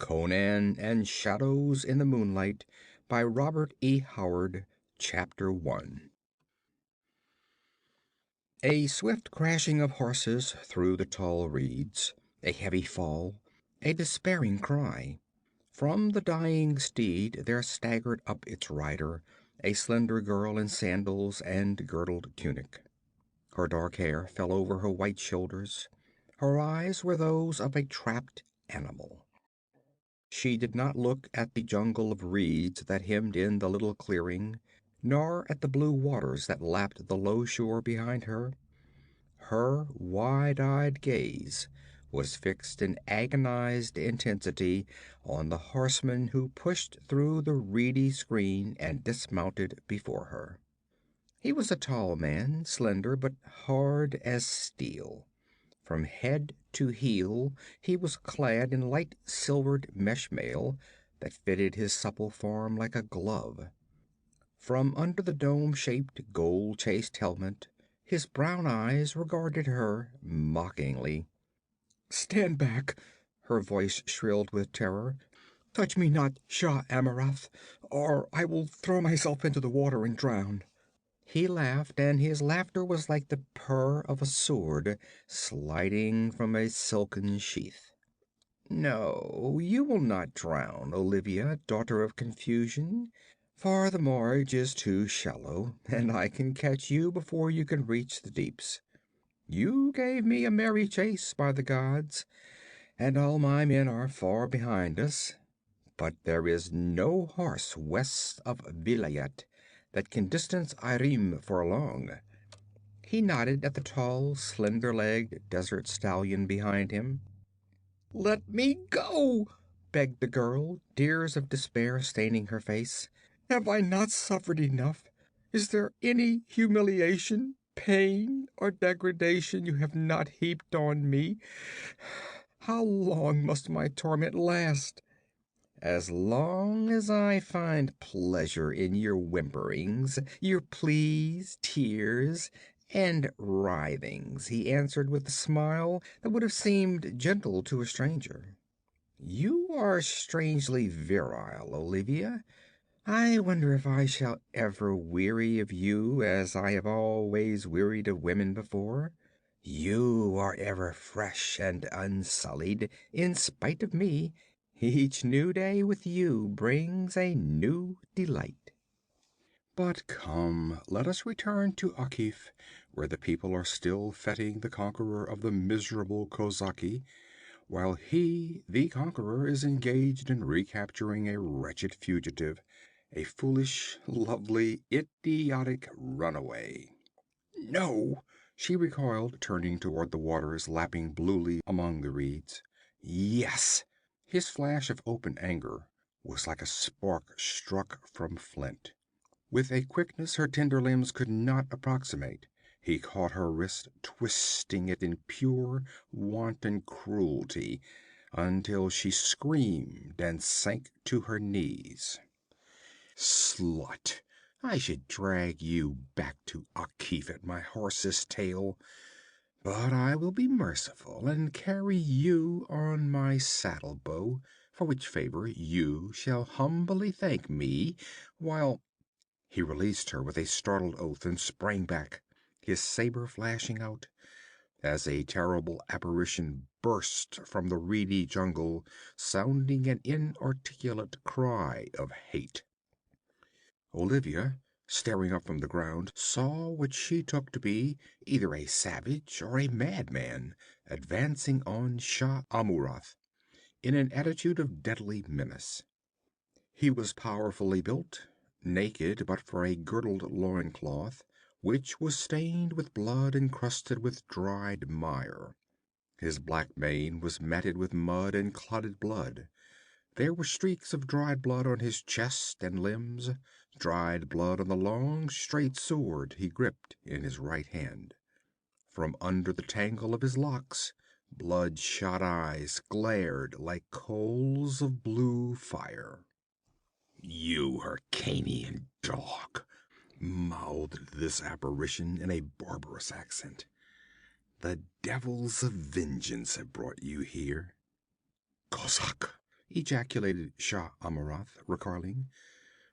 Conan and Shadows in the Moonlight by Robert E. Howard. Chapter 1. A swift crashing of horses through the tall reeds, a heavy fall, a despairing cry. From the dying steed there staggered up its rider, a slender girl in sandals and girdled tunic. Her dark hair fell over her white shoulders. Her eyes were those of a trapped animal. She did not look at the jungle of reeds that hemmed in the little clearing, nor at the blue waters that lapped the low shore behind her. Her wide-eyed gaze was fixed in agonized intensity on the horseman who pushed through the reedy screen and dismounted before her. He was a tall man, slender but hard as steel. From head to heel he was clad in light silvered mesh mail that fitted his supple form like a glove. From under the dome-shaped, gold-chased helmet, his brown eyes regarded her mockingly. "Stand back!" her voice shrilled with terror. "Touch me not, Shah Amurath, or I will throw myself into the water and drown." He laughed, and his laughter was like the purr of a sword sliding from a silken sheath. "No, you will not drown, Olivia, daughter of confusion, for the marge is too shallow, and I can catch you before you can reach the deeps. You gave me a merry chase, by the gods, and all my men are far behind us. But there is no horse west of Vilayet that can distance Irem for long." He nodded at the tall, slender-legged desert stallion behind him. "Let me go!" begged the girl, tears of despair staining her face. "Have I not suffered enough? Is there any humiliation, pain, or degradation you have not heaped on me? How long must my torment last?" "As long as I find pleasure in your whimperings, your pleas, tears, and writhings," he answered with a smile that would have seemed gentle to a stranger. "You are strangely virile, Olivia. I wonder if I shall ever weary of you as I have always wearied of women before. You are ever fresh and unsullied, in spite of me. Each new day with you brings a new delight." But come, let us return to Akif, where the people are still feting the conqueror of the miserable Kozaki, while he, the conqueror, is engaged in recapturing a wretched fugitive, a foolish, lovely, idiotic runaway. "No!" she recoiled, turning toward the waters lapping bluely among the reeds. "Yes!" His flash of open anger was like a spark struck from flint. With a quickness her tender limbs could not approximate, he caught her wrist, twisting it in pure, wanton cruelty until she screamed and sank to her knees. "Slut! I should drag you back to Akif at my horse's tail, but I will be merciful and carry you on my saddle bow, for which favor you shall humbly thank me while—" He released her with a startled oath and sprang back, his saber flashing out, as a terrible apparition burst from the reedy jungle, sounding an inarticulate cry of hate. Olivia, staring up from the ground, saw what she took to be either a savage or a madman advancing on Shah Amurath in an attitude of deadly menace. He was powerfully built, naked but for a girdled loincloth, which was stained with blood and crusted with dried mire. His black mane was matted with mud and clotted blood. There were streaks of dried blood on his chest and limbs, dried blood on the long, straight sword he gripped in his right hand. From under the tangle of his locks, bloodshot eyes glared like coals of blue fire. "You Hyrkanian dog!" mouthed this apparition in a barbarous accent. "The devils of vengeance have brought you here." "Kozak!" ejaculated Shah Amurath, recoiling.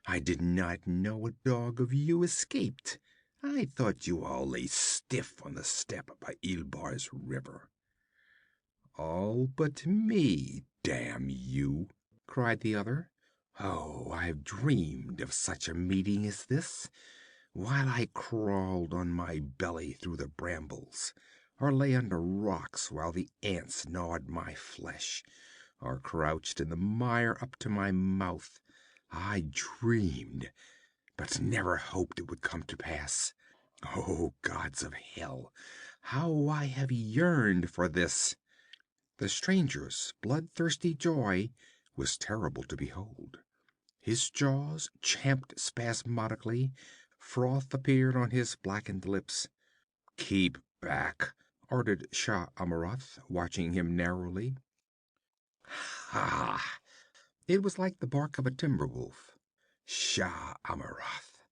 "I did not know a dog of you escaped. I thought you all lay stiff on the steppe by Ilbar's river." "All but me, damn you!" cried the other. "Oh, I've dreamed of such a meeting as this, while I crawled on my belly through the brambles, or lay under rocks while the ants gnawed my flesh, or crouched in the mire up to my mouth. I dreamed, but never hoped it would come to pass. Oh, gods of hell, how I have yearned for this!" The stranger's bloodthirsty joy was terrible to behold. His jaws champed spasmodically, froth appeared on his blackened lips. "Keep back!" ordered Shah Amurath, watching him narrowly. "Ha!" It was like the bark of a timber wolf. "Shah Amurath,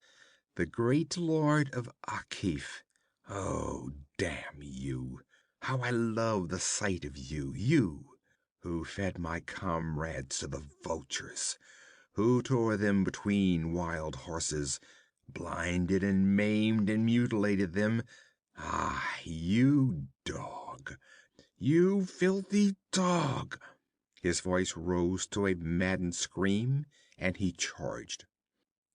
the great lord of Akif. Oh, damn you! How I love the sight of you, you who fed my comrades to the vultures, who tore them between wild horses, blinded and maimed and mutilated them. Ah, you dog! You filthy dog!" His voice rose to a maddened scream, and he charged.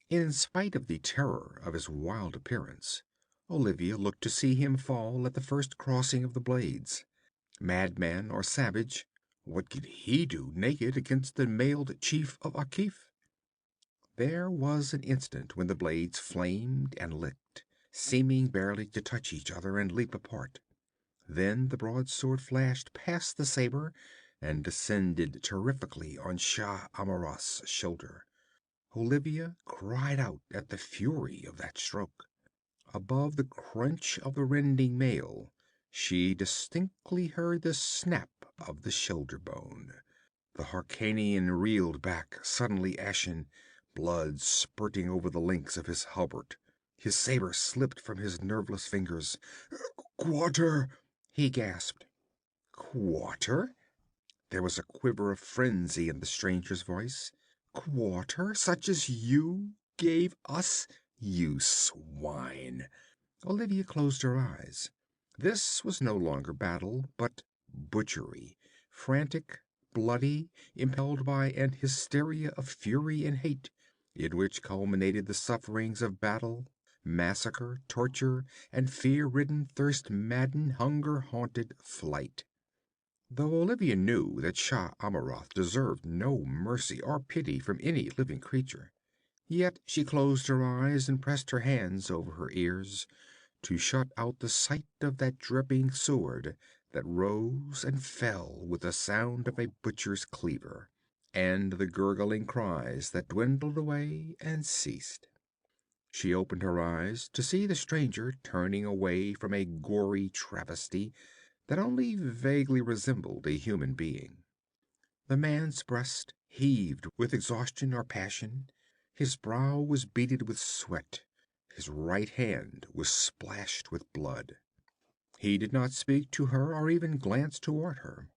In spite of the terror of his wild appearance, Olivia looked to see him fall at the first crossing of the blades. Madman or savage, what could he do naked against the mailed chief of Akif? There was an instant when the blades flamed and licked, seeming barely to touch each other and leap apart. Then the broadsword flashed past the saber and descended terrifically on Shah Amurath's shoulder. Olivia cried out at the fury of that stroke. Above the crunch of the rending mail, she distinctly heard the snap of the shoulder bone. The Hyrkanian reeled back, suddenly ashen, blood spurting over the links of his hauberk. His saber slipped from his nerveless fingers. "Quarter!" he gasped. "Quarter?" There was a quiver of frenzy in the stranger's voice. "Quarter such as you gave us, you swine!" Olivia closed her eyes. This was no longer battle, but butchery, frantic, bloody, impelled by an hysteria of fury and hate, in which culminated the sufferings of battle, massacre, torture, and fear-ridden, thirst-maddened, hunger-haunted flight. Though Olivia knew that Shah Amurath deserved no mercy or pity from any living creature, yet she closed her eyes and pressed her hands over her ears, to shut out the sight of that dripping sword that rose and fell with the sound of a butcher's cleaver, and the gurgling cries that dwindled away and ceased. She opened her eyes to see the stranger turning away from a gory travesty that only vaguely resembled a human being. The man's breast heaved with exhaustion or passion, his brow was beaded with sweat, his right hand was splashed with blood. He did not speak to her or even glance toward her.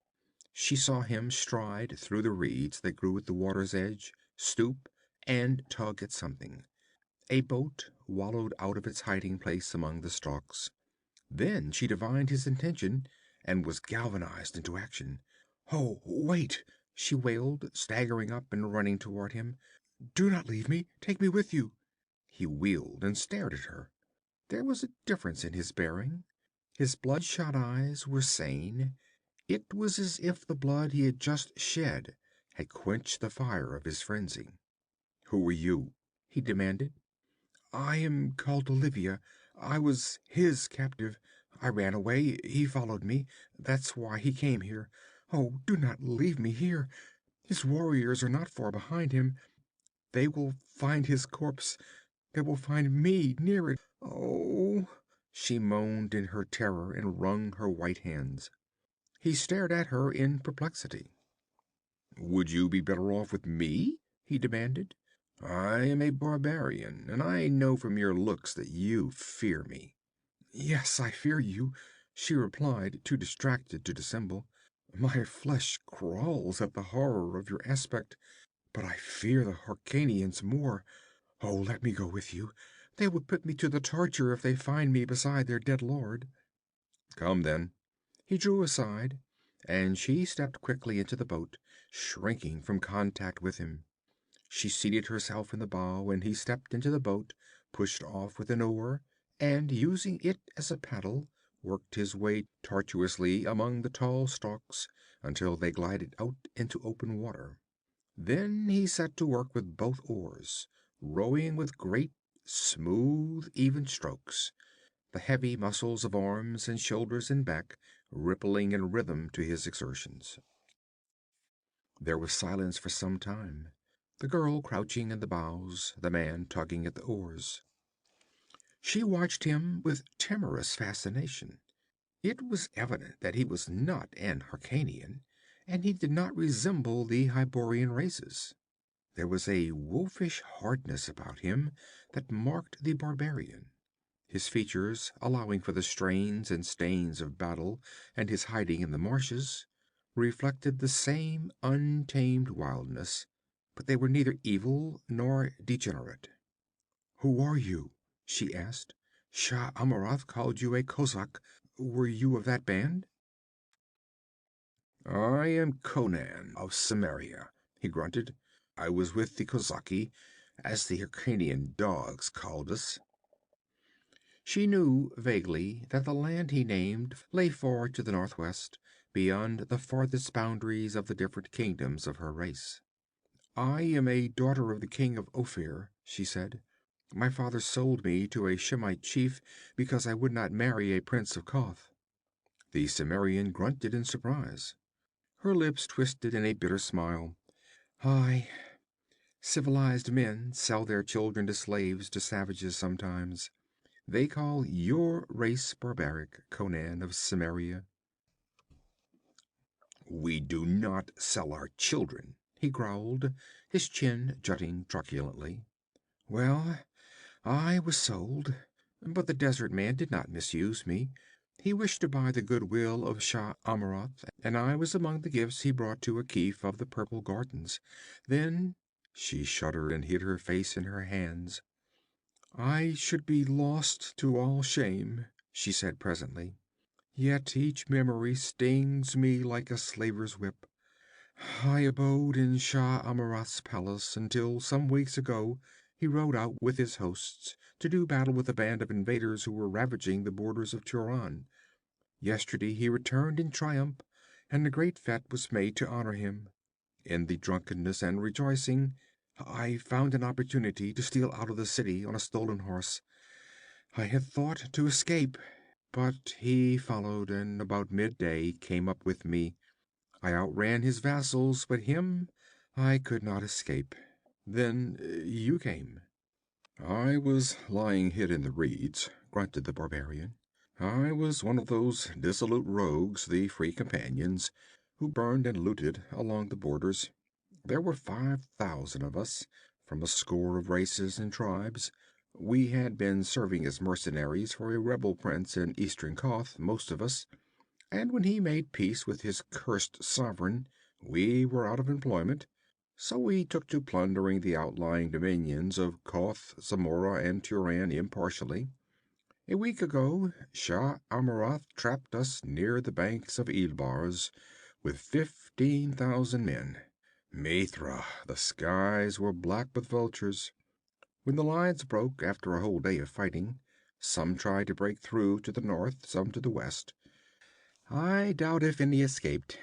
She saw him stride through the reeds that grew at the water's edge, stoop, and tug at something. A boat wallowed out of its hiding place among the stalks. Then she divined his intention, and was galvanized into action. "Oh, wait!" she wailed, staggering up and running toward him. "Do not leave me! Take me with you!" He wheeled and stared at her. There was a difference in his bearing. His bloodshot eyes were sane. It was as if the blood he had just shed had quenched the fire of his frenzy. "Who are you?" he demanded. "I am called Olivia. I was his captive. I ran away. He followed me. That's why he came here. Oh, do not leave me here. His warriors are not far behind him. They will find his corpse. They will find me near it. Oh!" She moaned in her terror and wrung her white hands. He stared at her in perplexity. "Would you be better off with me?" he demanded. "I am a barbarian, and I know from your looks that you fear me." "Yes, I fear you," she replied, too distracted to dissemble. My flesh crawls at the horror of your aspect, but I fear the Hyrcanians more. Oh, let me go with you. They will put me to the torture if they find me beside their dead lord. Come then. He drew aside, and she stepped quickly into the boat, shrinking from contact with him. She seated herself in the bow, and he stepped into the boat, pushed off with an oar, and, using it as a paddle, worked his way tortuously among the tall stalks until they glided out into open water. Then he set to work with both oars, rowing with great, smooth, even strokes, the heavy muscles of arms and shoulders and back rippling in rhythm to his exertions. There was silence for some time, the girl crouching in the bows, the man tugging at the oars. She watched him with timorous fascination. It was evident that he was not an Hyrcanian, and he did not resemble the Hyborian races. There was a wolfish hardness about him that marked the barbarian. His features, allowing for the strains and stains of battle and his hiding in the marshes, reflected the same untamed wildness, but they were neither evil nor degenerate. "Who are you?" she asked. "Shah Amurath called you a kozak. Were you of that band?" "I am Conan of Cimmeria," he grunted. "I was with the kozaki, as the Hyrcanian dogs called us." She knew vaguely that the land he named lay far to the northwest, beyond the farthest boundaries of the different kingdoms of her race. "I am a daughter of the king of Ophir," she said. "My father sold me to a Shemite chief because I would not marry a prince of Koth." The Cimmerian grunted in surprise. Her lips twisted in a bitter smile. "Aye, civilized men sell their children as slaves to savages sometimes. They call your race barbaric, Conan of Cimmeria." "We do not sell our children," he growled, his chin jutting truculently. "Well, I was sold, but the desert man did not misuse me. He wished to buy the goodwill of Shah Amurath, and I was among the gifts he brought to Akif of the Purple Gardens. Then—" she shuddered and hid her face in her hands. "I should be lost to all shame," she said presently. "Yet each memory stings me like a slaver's whip. I abode in Shah Amurath's palace until some weeks ago he rode out with his hosts to do battle with a band of invaders who were ravaging the borders of Turan. Yesterday he returned in triumph, and a great fete was made to honor him. In the drunkenness and rejoicing, I found an opportunity to steal out of the city on a stolen horse. I had thought to escape, but he followed, and about midday came up with me. I outran his vassals, but him I could not escape. Then you came." "I was lying hid in the reeds," grunted the barbarian. "I was one of those dissolute rogues, the Free Companions, who burned and looted along the borders. There were 5,000 of us, from a score of races and tribes. We had been serving as mercenaries for a rebel prince in eastern Koth, most of us, and when he made peace with his cursed sovereign, we were out of employment. So we took to plundering the outlying dominions of Koth, Zamora, and Turan impartially. A week ago, Shah Amurath trapped us near the banks of Ilbars with 15,000 men. Mithra, the skies were black with vultures. When the lines broke after a whole day of fighting, some tried to break through to the north, some to the west. I doubt if any escaped.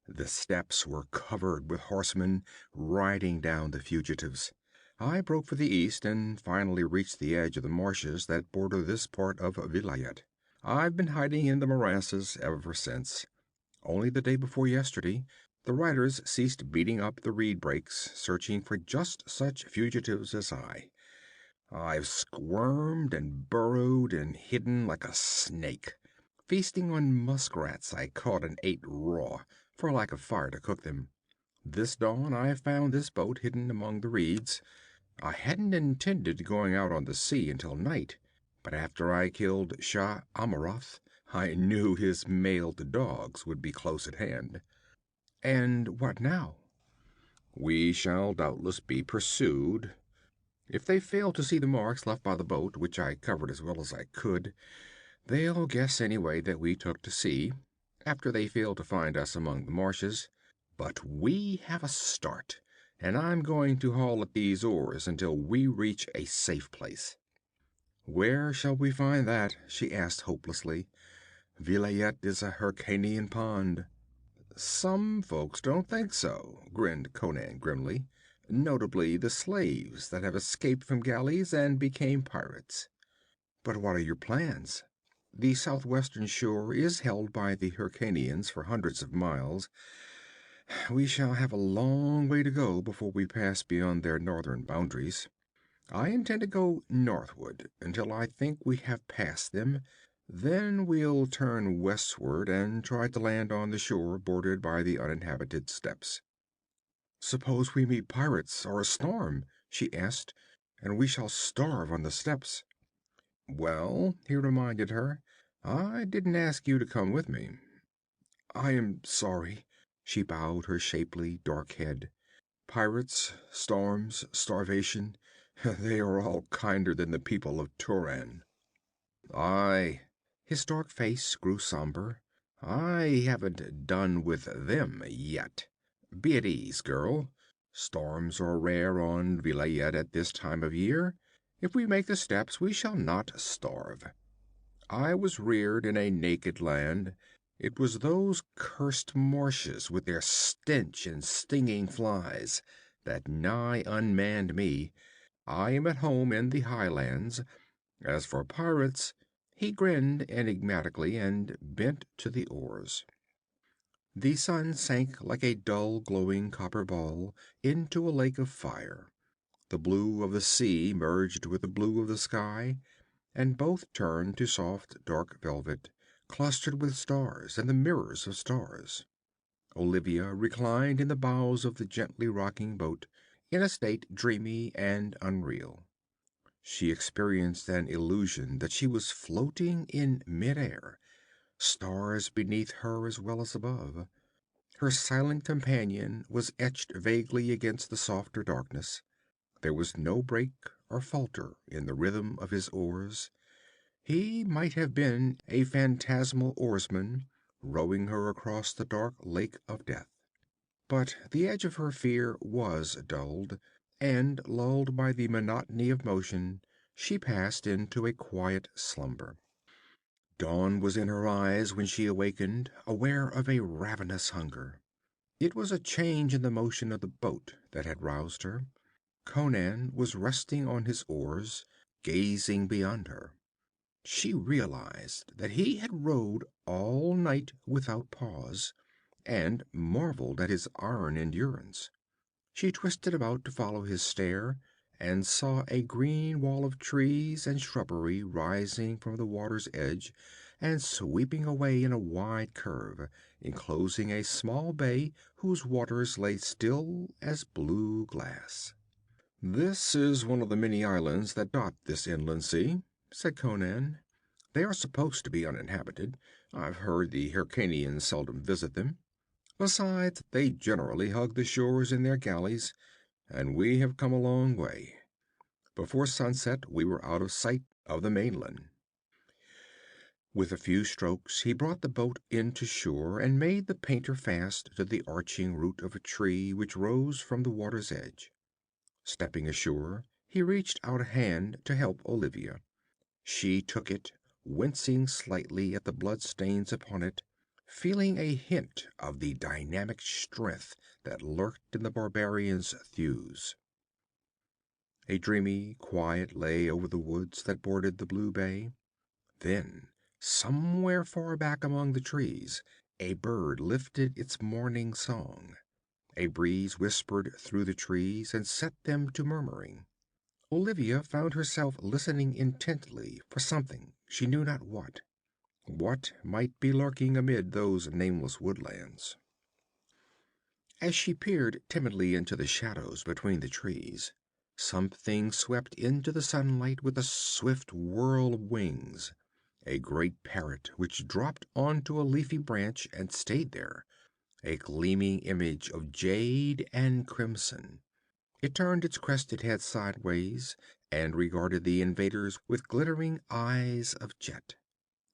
The steppes were covered with horsemen riding down the fugitives. I broke for the east and finally reached the edge of the marshes that border this part of Vilayet. I've been hiding in the morasses ever since. Only the day before yesterday, the riders ceased beating up the reed brakes, searching for just such fugitives as I. I've squirmed and burrowed and hidden like a snake, feasting on muskrats I caught and ate raw, for lack of fire to cook them. This dawn I found this boat hidden among the reeds. I hadn't intended going out on the sea until night, but after I killed Shah Amurath, I knew his mailed dogs would be close at hand. And what now? We shall doubtless be pursued. If they fail to see the marks left by the boat, which I covered as well as I could, they'll guess anyway that we took to sea, after they fail to find us among the marshes. But we have a start, and I'm going to haul at these oars until we reach a safe place. Where shall we find that? She asked hopelessly. Vilayet is a Hyrcanian pond. Some folks don't think so, grinned Conan grimly. Notably the slaves that have escaped from galleys and became pirates. But what are your plans? The southwestern shore is held by the Hyrcanians for hundreds of miles. We shall have a long way to go before we pass beyond their northern boundaries. I intend to go northward until I think we have passed them. Then we'll turn westward and try to land on the shore bordered by the uninhabited steppes. Suppose we meet pirates or a storm, she asked, and we shall starve on the steppes. Well, he reminded her, I didn't ask you to come with me. I am sorry. She bowed her shapely dark head. Pirates, storms, starvation, they are all kinder than the people of Turan. Aye. His dark face grew somber. I haven't done with them yet. Be at ease, girl. Storms are rare on Vilayet at this time of year. If we make the steppes, we shall not starve. I was reared in a naked land. It was those cursed marshes with their stench and stinging flies that nigh unmanned me. I am at home in the highlands. As for pirates, he grinned enigmatically and bent to the oars. The sun sank like a dull glowing copper ball into a lake of fire. The blue of the sea merged with the blue of the sky, and both turned to soft dark velvet, clustered with stars and the mirrors of stars. Olivia reclined in the bows of the gently rocking boat, in a state dreamy and unreal. She experienced an illusion that she was floating in midair, stars beneath her as well as above. Her silent companion was etched vaguely against the softer darkness. There was no break or falter in the rhythm of his oars. He might have been a phantasmal oarsman, rowing her across the dark lake of death. But the edge of her fear was dulled, and, lulled by the monotony of motion, she passed into a quiet slumber. Dawn was in her eyes when she awakened, aware of a ravenous hunger. It was a change in the motion of the boat that had roused her. Conan was resting on his oars, gazing beyond her. She realized that he had rowed all night without pause, and marveled at his iron endurance. She twisted about to follow his stare, and saw a green wall of trees and shrubbery rising from the water's edge and sweeping away in a wide curve, enclosing a small bay whose waters lay still as blue glass. "This is one of the many islands that dot this inland sea," said Conan. "They are supposed to be uninhabited. I've heard the Hyrcanians seldom visit them. Besides, they generally hug the shores in their galleys, and we have come a long way. Before sunset we were out of sight of the mainland." With a few strokes he brought the boat in to shore and made the painter fast to the arching root of a tree which rose from the water's edge. Stepping ashore, he reached out a hand to help Olivia. She took it, wincing slightly at the bloodstains upon it, feeling a hint of the dynamic strength that lurked in the barbarian's thews. A dreamy quiet lay over the woods that bordered the blue bay. Then, somewhere far back among the trees, a bird lifted its morning song. A breeze whispered through the trees and set them to murmuring. Olivia found herself listening intently for something, she knew not what. What might be lurking amid those nameless woodlands? As she peered timidly into the shadows between the trees, something swept into the sunlight with a swift whirl of wings. A great parrot which dropped onto a leafy branch and stayed there, a gleaming image of jade and crimson. It turned its crested head sideways and regarded the invaders with glittering eyes of jet.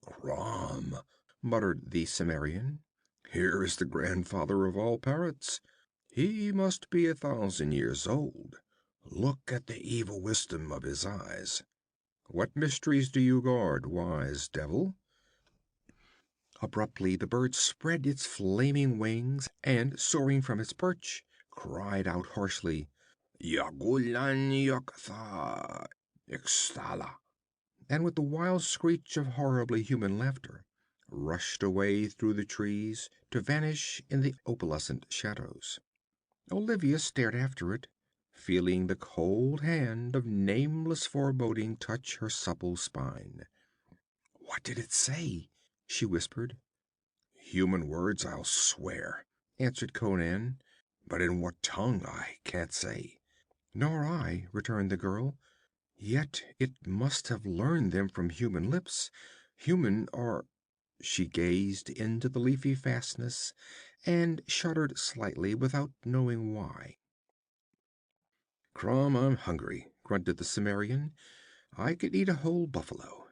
"Crom!" muttered the Cimmerian. "Here is the grandfather of all parrots. He must be 1,000 years old. Look at the evil wisdom of his eyes. What mysteries do you guard, wise devil?" Abruptly the bird spread its flaming wings and, soaring from its perch, cried out harshly, "Yagulan yaktha ixtala," and with a wild screech of horribly human laughter, rushed away through the trees to vanish in the opalescent shadows. Olivia stared after it, feeling the cold hand of nameless foreboding touch her supple spine. "What did it say?" she whispered. "Human words, I'll swear," answered Conan, "but in what tongue I can't say." "Nor I," returned the girl. "Yet it must have learned them from human lips. Human or—" She gazed into the leafy fastness and shuddered slightly without knowing why. "Crom, I'm hungry," grunted the Cimmerian. "I could eat a whole buffalo.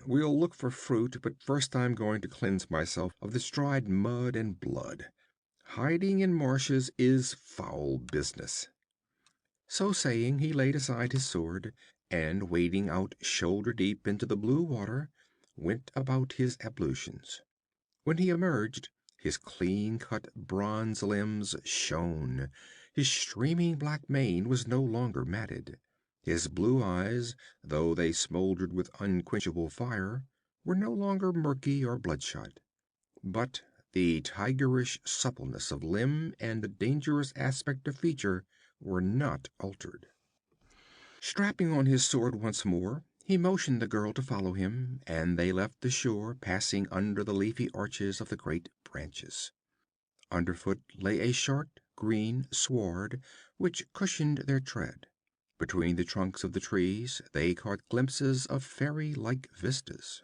We'll look for fruit, but first I'm going to cleanse myself of this dried mud and blood. Hiding in marshes is foul business." So saying, he laid aside his sword, and wading out shoulder deep into the blue water, went about his ablutions. When he emerged, his clean-cut bronze limbs shone, his streaming black mane was no longer matted. His blue eyes, though they smoldered with unquenchable fire, were no longer murky or bloodshot. But the tigerish suppleness of limb and the dangerous aspect of feature were not altered. Strapping on his sword once more, he motioned the girl to follow him, and they left the shore, passing under the leafy arches of the great branches. Underfoot lay a short green sward which cushioned their tread. Between the trunks of the trees they caught glimpses of fairy-like vistas.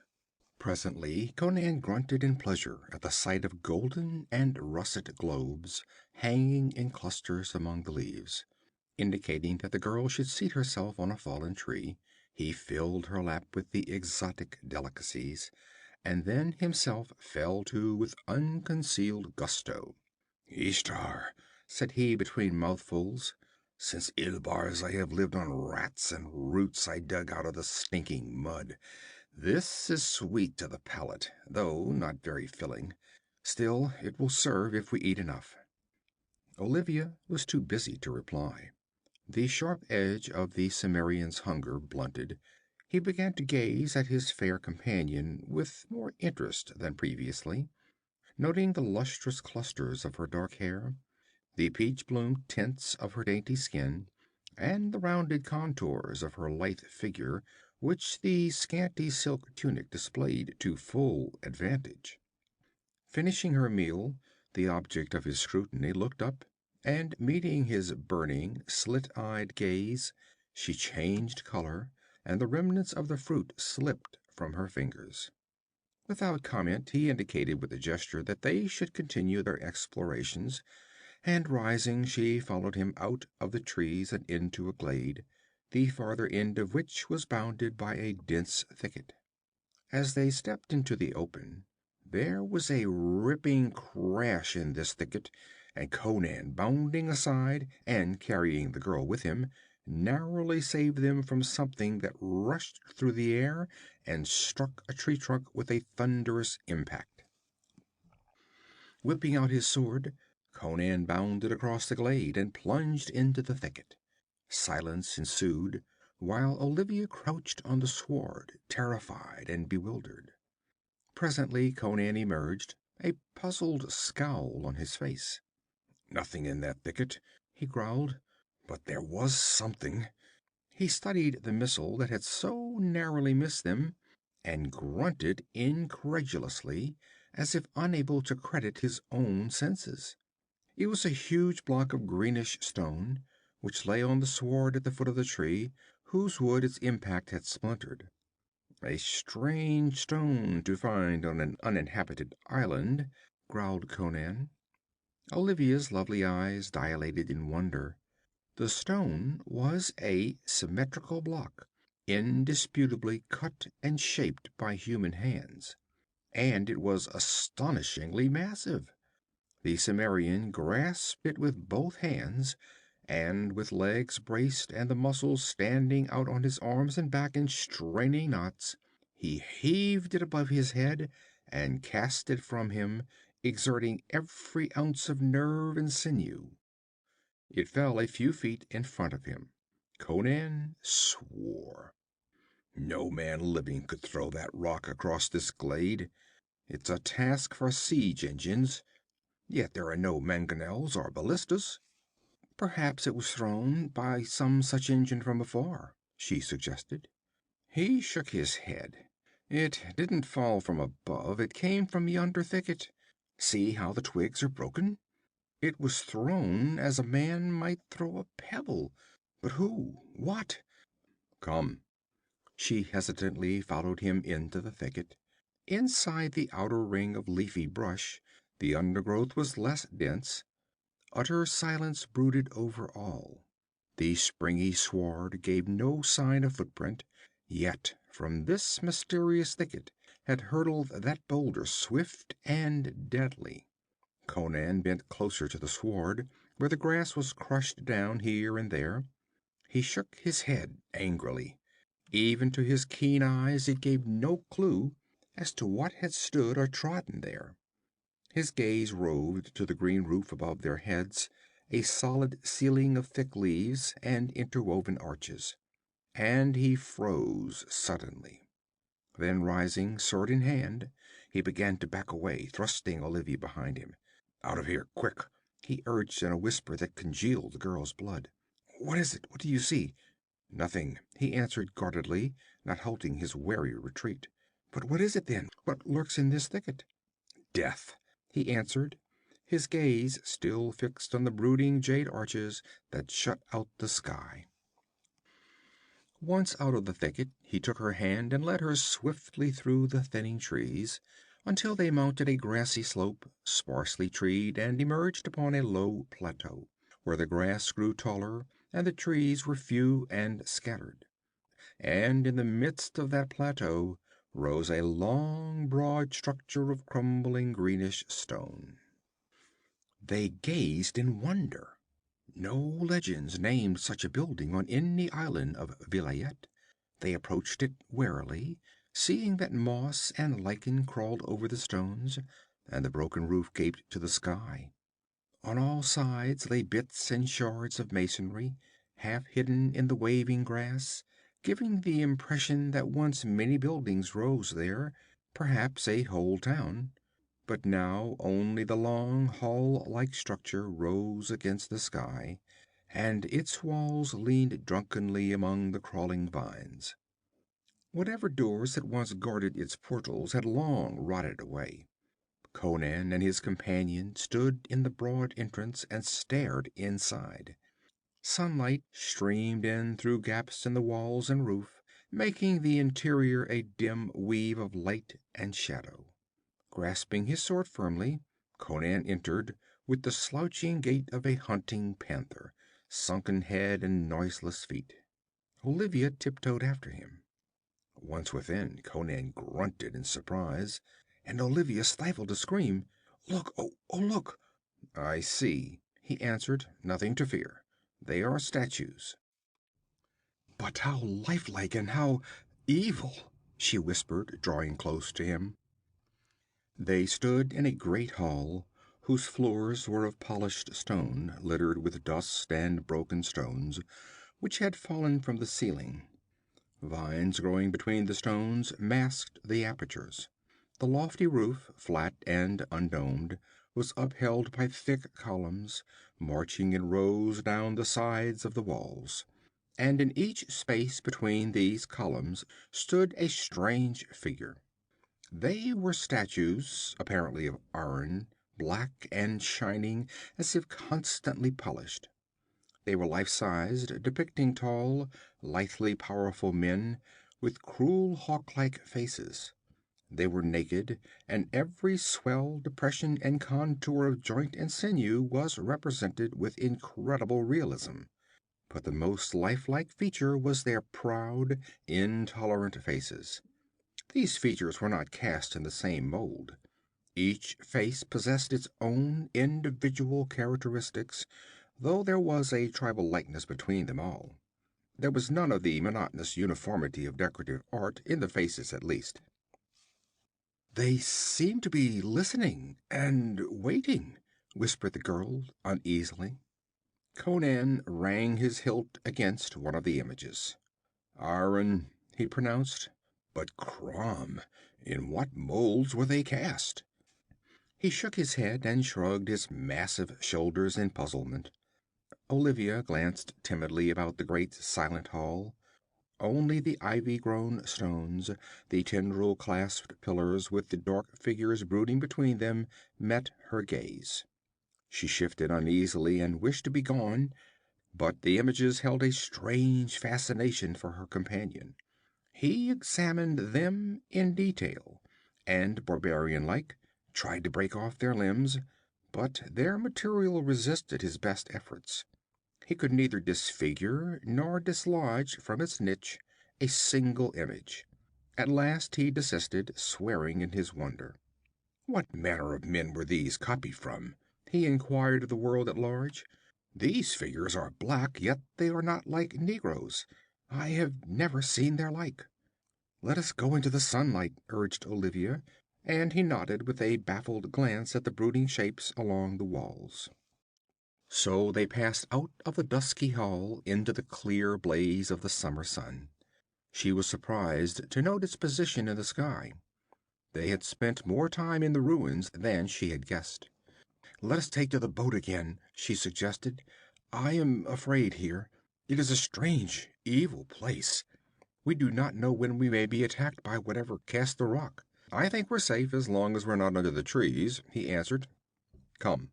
Presently Conan grunted in pleasure at the sight of golden and russet globes hanging in clusters among the leaves. Indicating that the girl should seat herself on a fallen tree, he filled her lap with the exotic delicacies, and then himself fell to with unconcealed gusto. "Ishtar," said he between mouthfuls, "since Ilbars I have lived on rats and roots I dug out of the stinking mud. This is sweet to the palate, though not very filling. Still, it will serve if we eat enough." Olivia was too busy to reply. The sharp edge of the Cimmerian's hunger blunted. He began to gaze at his fair companion with more interest than previously, noting the lustrous clusters of her dark hair, the peach-bloom tints of her dainty skin, and the rounded contours of her lithe figure, which the scanty silk tunic displayed to full advantage. Finishing her meal, the object of his scrutiny looked up, and meeting his burning, slit-eyed gaze, she changed color, and the remnants of the fruit slipped from her fingers. Without comment, he indicated with a gesture that they should continue their explorations, and rising, she followed him out of the trees and into a glade, the farther end of which was bounded by a dense thicket. As they stepped into the open, there was a ripping crash in this thicket, and Conan, bounding aside and carrying the girl with him, narrowly saved them from something that rushed through the air and struck a tree trunk with a thunderous impact. Whipping out his sword, Conan bounded across the glade and plunged into the thicket. Silence ensued, while Olivia crouched on the sward, terrified and bewildered. Presently Conan emerged, a puzzled scowl on his face. "Nothing in that thicket," he growled. "But there was something." He studied the missile that had so narrowly missed them, and grunted incredulously, as if unable to credit his own senses. It was a huge block of greenish stone, which lay on the sward at the foot of the tree, whose wood its impact had splintered. "A strange stone to find on an uninhabited island," growled Conan. Olivia's lovely eyes dilated in wonder. The stone was a symmetrical block, indisputably cut and shaped by human hands. And it was astonishingly massive. The Cimmerian grasped it with both hands, and with legs braced and the muscles standing out on his arms and back in straining knots, he heaved it above his head and cast it from him, exerting every ounce of nerve and sinew. It fell a few feet in front of him. Conan swore. No man living could throw that rock across this glade. It's a task for siege engines. Yet there are no mangonels or ballistas. Perhaps it was thrown by some such engine from afar, she suggested. He shook his head. It didn't fall from above, it came from yonder thicket. See how the twigs are broken? It was thrown as a man might throw a pebble. But who? What? Come. She hesitantly followed him into the thicket. Inside the outer ring of leafy brush, the undergrowth was less dense. Utter silence brooded over all. The springy sward gave no sign of footprint, yet from this mysterious thicket had hurtled that boulder swift and deadly. Conan bent closer to the sward, where the grass was crushed down here and there. He shook his head angrily. Even to his keen eyes it gave no clue as to what had stood or trodden there. His gaze roved to the green roof above their heads, a solid ceiling of thick leaves and interwoven arches. And he froze suddenly. Then rising, sword in hand, he began to back away, thrusting Olivia behind him. "Out of here, quick!" he urged in a whisper that congealed the girl's blood. "What is it? What do you see?" "Nothing," he answered guardedly, not halting his wary retreat. "But what is it then? What lurks in this thicket?" "Death," he answered, his gaze still fixed on the brooding jade arches that shut out the sky. Once out of the thicket, he took her hand and led her swiftly through the thinning trees, until they mounted a grassy slope, sparsely treed, and emerged upon a low plateau, where the grass grew taller and the trees were few and scattered. And in the midst of that plateau rose a long, broad structure of crumbling greenish stone. They gazed in wonder. No legends named such a building on any island of Vilayet. They approached it warily, seeing that moss and lichen crawled over the stones, and the broken roof gaped to the sky. On all sides lay bits and shards of masonry, half hidden in the waving grass, giving the impression that once many buildings rose there, perhaps a whole town. But now only the long hall-like structure rose against the sky, and its walls leaned drunkenly among the crawling vines. Whatever doors had once guarded its portals had long rotted away. Conan and his companion stood in the broad entrance and stared inside. Sunlight streamed in through gaps in the walls and roof, making the interior a dim weave of light and shadow. Grasping his sword firmly, Conan entered with the slouching gait of a hunting panther, sunken head and noiseless feet. Olivia tiptoed after him. Once within, Conan grunted in surprise, and Olivia stifled a scream. "Look! Oh, look!" "I see," he answered. "Nothing to fear. They are statues." "But how lifelike and how evil!" she whispered, drawing close to him. They stood in a great hall, whose floors were of polished stone, littered with dust and broken stones, which had fallen from the ceiling. Vines growing between the stones masked the apertures. The lofty roof, flat and undomed, was upheld by thick columns, marching in rows down the sides of the walls. And in each space between these columns stood a strange figure. They were statues, apparently of iron, black and shining as if constantly polished. They were life-sized, depicting tall, lithely powerful men with cruel hawk-like faces. They were naked, and every swell, depression, and contour of joint and sinew was represented with incredible realism. But the most lifelike feature was their proud, intolerant faces. These features were not cast in the same mold. Each face possessed its own individual characteristics, though there was a tribal likeness between them all. There was none of the monotonous uniformity of decorative art, in the faces at least. "They seem to be listening and waiting," whispered the girl uneasily. Conan rang his hilt against one of the images. "Iron," he pronounced. "But Crom, in what molds were they cast?" He shook his head and shrugged his massive shoulders in puzzlement. Olivia glanced timidly about the great silent hall. Only the ivy-grown stones, the tendril-clasped pillars with the dark figures brooding between them, met her gaze. She shifted uneasily and wished to be gone, but the images held a strange fascination for her companion. He examined them in detail, and, barbarian-like, tried to break off their limbs, but their material resisted his best efforts. He could neither disfigure nor dislodge from its niche a single image. At last he desisted, swearing in his wonder. "What manner of men were these copied from?" he inquired of the world at large. "These figures are black, yet they are not like Negroes. I have never seen their like." "Let us go into the sunlight," urged Olivia, and he nodded with a baffled glance at the brooding shapes along the walls. So they passed out of the dusky hall into the clear blaze of the summer sun. She was surprised to note its position in the sky. They had spent more time in the ruins than she had guessed. "Let us take to the boat again," she suggested. "I am afraid here. It is a strange, evil place. We do not know when we may be attacked by whatever cast the rock." "I think we're safe as long as we're not under the trees," he answered. "Come."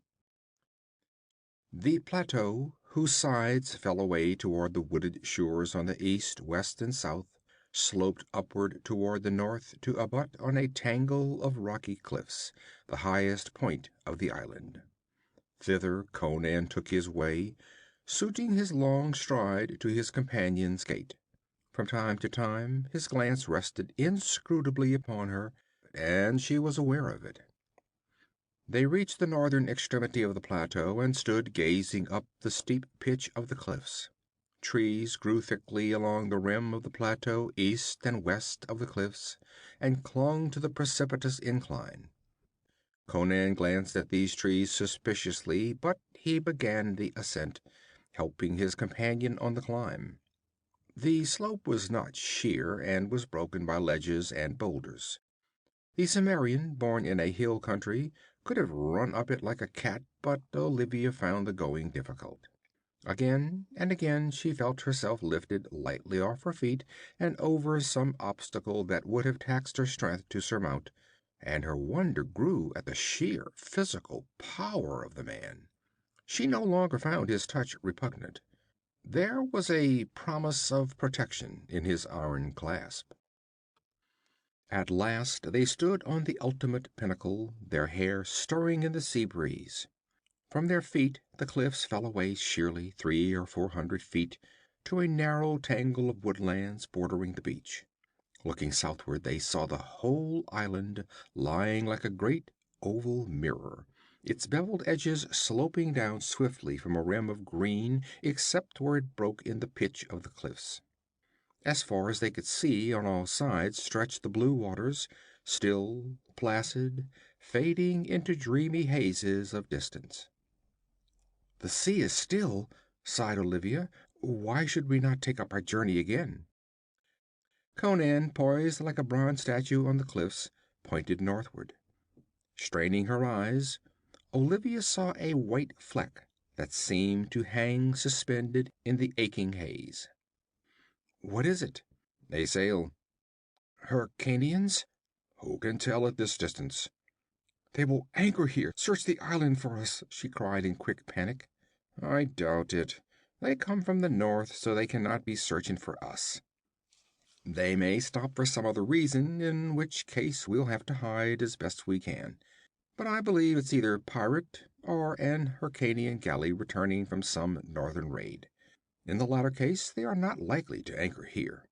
The plateau, whose sides fell away toward the wooded shores on the east, west, and south, sloped upward toward the north to abut on a tangle of rocky cliffs, the highest point of the island. Thither Conan took his way, suiting his long stride to his companion's gait. From time to time his glance rested inscrutably upon her, and she was aware of it. They reached the northern extremity of the plateau and stood gazing up the steep pitch of the cliffs. Trees grew thickly along the rim of the plateau east and west of the cliffs, and clung to the precipitous incline. Conan glanced at these trees suspiciously, but he began the ascent, helping his companion on the climb. The slope was not sheer, and was broken by ledges and boulders. The Cimmerian, born in a hill country, could have run up it like a cat, but Olivia found the going difficult. Again and again she felt herself lifted lightly off her feet and over some obstacle that would have taxed her strength to surmount, and her wonder grew at the sheer physical power of the man. She no longer found his touch repugnant. There was a promise of protection in his iron clasp. At last they stood on the ultimate pinnacle, their hair stirring in the sea breeze. From their feet the cliffs fell away sheerly 300 or 400 feet to a narrow tangle of woodlands bordering the beach. Looking southward, they saw the whole island lying like a great oval mirror, its beveled edges sloping down swiftly from a rim of green except where it broke in the pitch of the cliffs. As far as they could see, on all sides stretched the blue waters, still, placid, fading into dreamy hazes of distance. "The sea is still," sighed Olivia. "Why should we not take up our journey again?" Conan, poised like a bronze statue on the cliffs, pointed northward. Straining her eyes, Olivia saw a white fleck that seemed to hang suspended in the aching haze. "What is it?" "A sail." "Hyrkanians?" "Who can tell at this distance?" "They will anchor here, search the island for us," she cried in quick panic. "I doubt it. They come from the north, so they cannot be searching for us." They may stop for some other reason, in which case we'll have to hide as best we can. But I believe it's either pirate or an Hyrkanian galley returning from some northern raid. In the latter case, they are not likely to anchor here.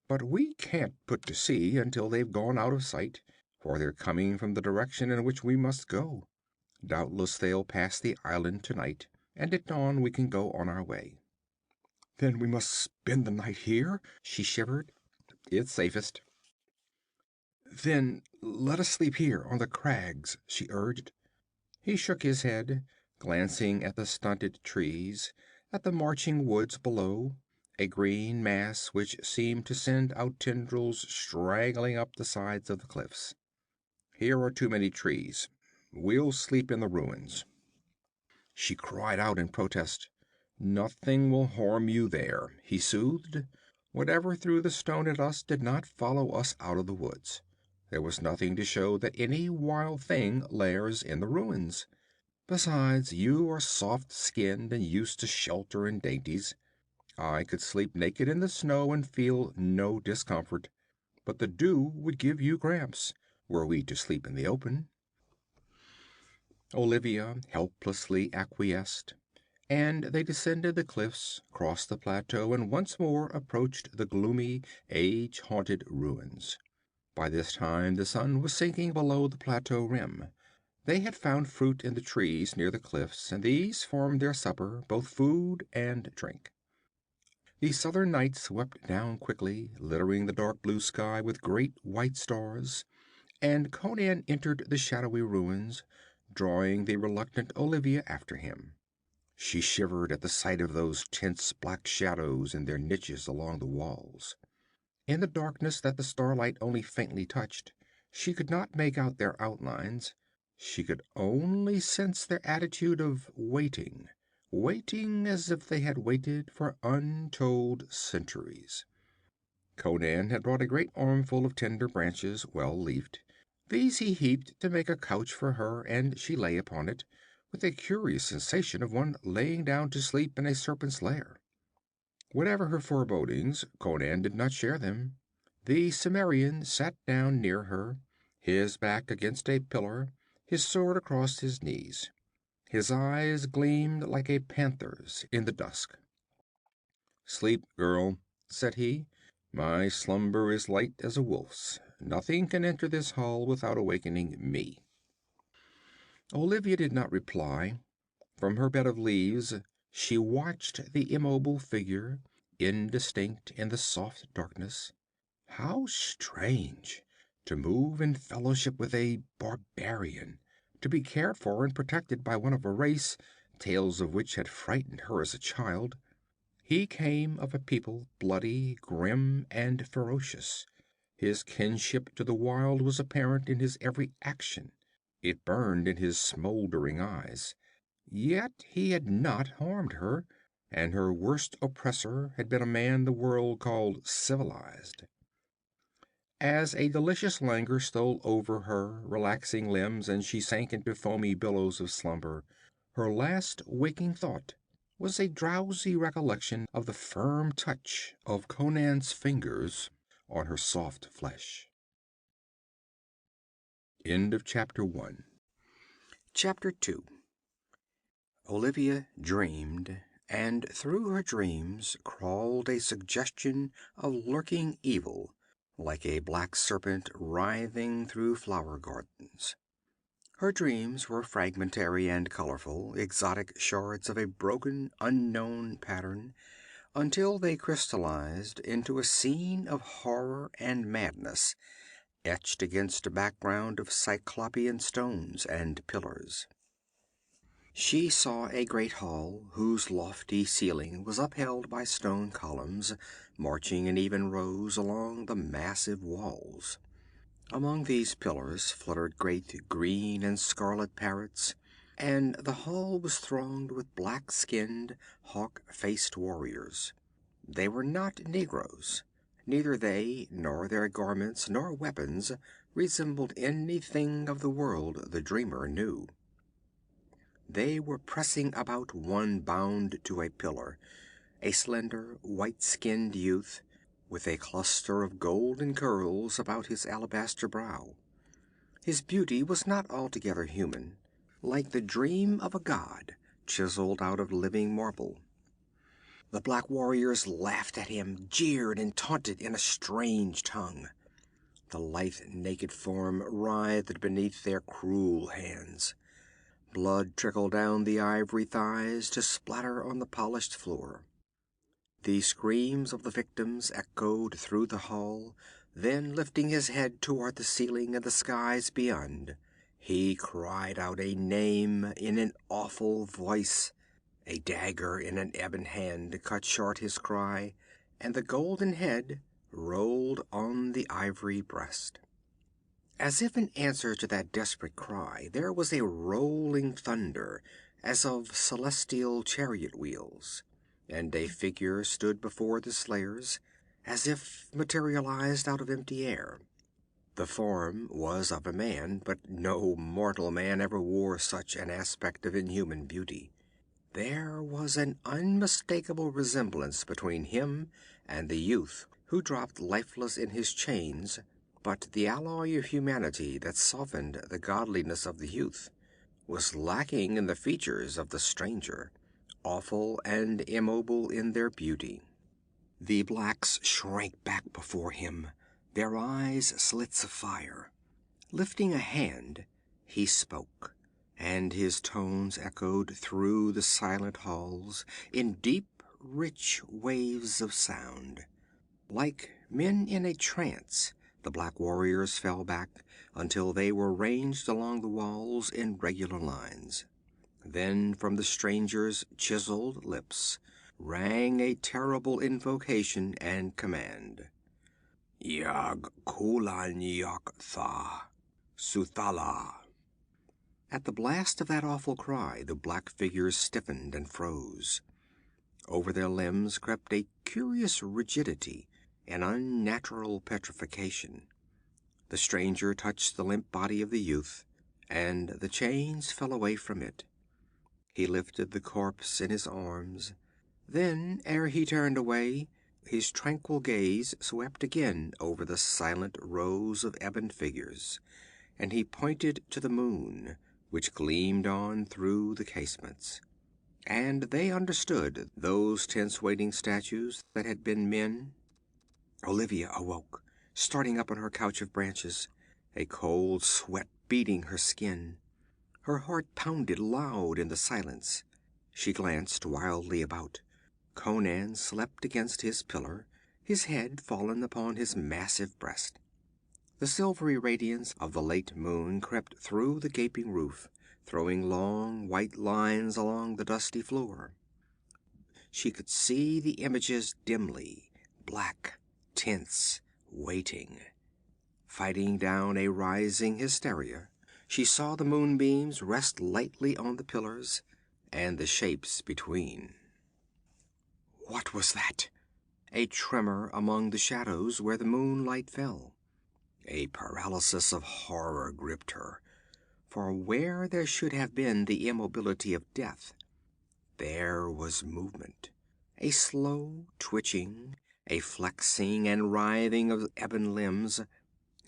But we can't put to sea until they've gone out of sight, for they're coming from the direction in which we must go. Doubtless they'll pass the island tonight, and at dawn we can go on our way. Then we must spend the night here? She shivered. It's safest. Then let us sleep here on the crags, she urged. He shook his head, glancing at the stunted trees, at the marching woods below, a green mass which seemed to send out tendrils straggling up the sides of the cliffs. Here are too many trees. We'll sleep in the ruins. She cried out in protest. Nothing will harm you there, he soothed. Whatever threw the stone at us did not follow us out of the woods. There was nothing to show that any wild thing lairs in the ruins. Besides, you are soft-skinned and used to shelter and dainties. I could sleep naked in the snow and feel no discomfort, but the dew would give you cramps, were we to sleep in the open. Olivia helplessly acquiesced, and they descended the cliffs, crossed the plateau, and once more approached the gloomy, age-haunted ruins. By this time the sun was sinking below the plateau rim. They had found fruit in the trees near the cliffs, and these formed their supper, both food and drink. The southern night swept down quickly, littering the dark blue sky with great white stars, and Conan entered the shadowy ruins, drawing the reluctant Olivia after him. She shivered at the sight of those tense black shadows in their niches along the walls. In the darkness that the starlight only faintly touched, she could not make out their outlines. She could only sense their attitude of waiting, waiting as if they had waited for untold centuries. Conan had brought a great armful of tender branches, well leafed. These he heaped to make a couch for her, and she lay upon it, with a curious sensation of one laying down to sleep in a serpent's lair. Whatever her forebodings, Conan did not share them. The Cimmerian sat down near her, his back against a pillar, his sword across his knees. His eyes gleamed like a panther's in the dusk. "Sleep, girl," said he. "My slumber is light as a wolf's. Nothing can enter this hall without awakening me." Olivia did not reply. From her bed of leaves she watched the immobile figure, indistinct in the soft darkness. How strange to move in fellowship with a barbarian, to be cared for and protected by one of a race, tales of which had frightened her as a child. He came of a people bloody, grim, and ferocious. His kinship to the wild was apparent in his every action. It burned in his smoldering eyes. Yet he had not harmed her, and her worst oppressor had been a man the world called civilized. As a delicious languor stole over her relaxing limbs and she sank into foamy billows of slumber, her last waking thought was a drowsy recollection of the firm touch of Conan's fingers on her soft flesh. End of chapter 1. Chapter 2. Olivia dreamed, and through her dreams crawled a suggestion of lurking evil, like a black serpent writhing through flower gardens. Her dreams were fragmentary and colorful, exotic shards of a broken, unknown pattern, until they crystallized into a scene of horror and madness, etched against a background of cyclopean stones and pillars. She saw a great hall whose lofty ceiling was upheld by stone columns marching in even rows along the massive walls. Among these pillars fluttered great green and scarlet parrots, and the hall was thronged with black-skinned, hawk-faced warriors. They were not Negroes. Neither they, nor their garments, nor weapons resembled anything of the world the dreamer knew. They were pressing about one bound to a pillar, a slender, white-skinned youth, with a cluster of golden curls about his alabaster brow. His beauty was not altogether human, like the dream of a god chiseled out of living marble. The black warriors laughed at him, jeered and taunted in a strange tongue. The lithe, naked form writhed beneath their cruel hands. Blood trickled down the ivory thighs to splatter on the polished floor. The screams of the victims echoed through the hall, then lifting his head toward the ceiling and the skies beyond, he cried out a name in an awful voice. A dagger in an ebon hand cut short his cry, and the golden head rolled on the ivory breast. As if in answer to that desperate cry, there was a rolling thunder as of celestial chariot wheels, and a figure stood before the slayers, as if materialized out of empty air. The form was of a man, but no mortal man ever wore such an aspect of inhuman beauty. There was an unmistakable resemblance between him and the youth who dropped lifeless in his chains, but the alloy of humanity that softened the godliness of the youth was lacking in the features of the stranger, awful and immobile in their beauty. The blacks shrank back before him, their eyes slits of fire. Lifting a hand, he spoke, and his tones echoed through the silent halls in deep, rich waves of sound. Like men in a trance, the black warriors fell back until they were ranged along the walls in regular lines. Then from the stranger's chiseled lips rang a terrible invocation and command. Yag Kulan Yak Tha Suthala. At the blast of that awful cry, the black figures stiffened and froze. Over their limbs crept a curious rigidity, an unnatural petrification. The stranger touched the limp body of the youth, and the chains fell away from it. He lifted the corpse in his arms. Then, ere he turned away, his tranquil gaze swept again over the silent rows of ebon figures, and he pointed to the moon, which gleamed on through the casements. And they understood those tense waiting statues that had been men. Olivia awoke, starting up on her couch of branches, a cold sweat beading her skin. Her heart pounded loud in the silence. She glanced wildly about. Conan slept against his pillar, his head fallen upon his massive breast. The silvery radiance of the late moon crept through the gaping roof, throwing long white lines along the dusty floor. She could see the images dimly, black, tense, waiting. Fighting down a rising hysteria, she saw the moonbeams rest lightly on the pillars and the shapes between. What was that? A tremor among the shadows where the moonlight fell. A paralysis of horror gripped her, for where there should have been the immobility of death, there was movement, a slow twitching, a flexing and writhing of ebon limbs.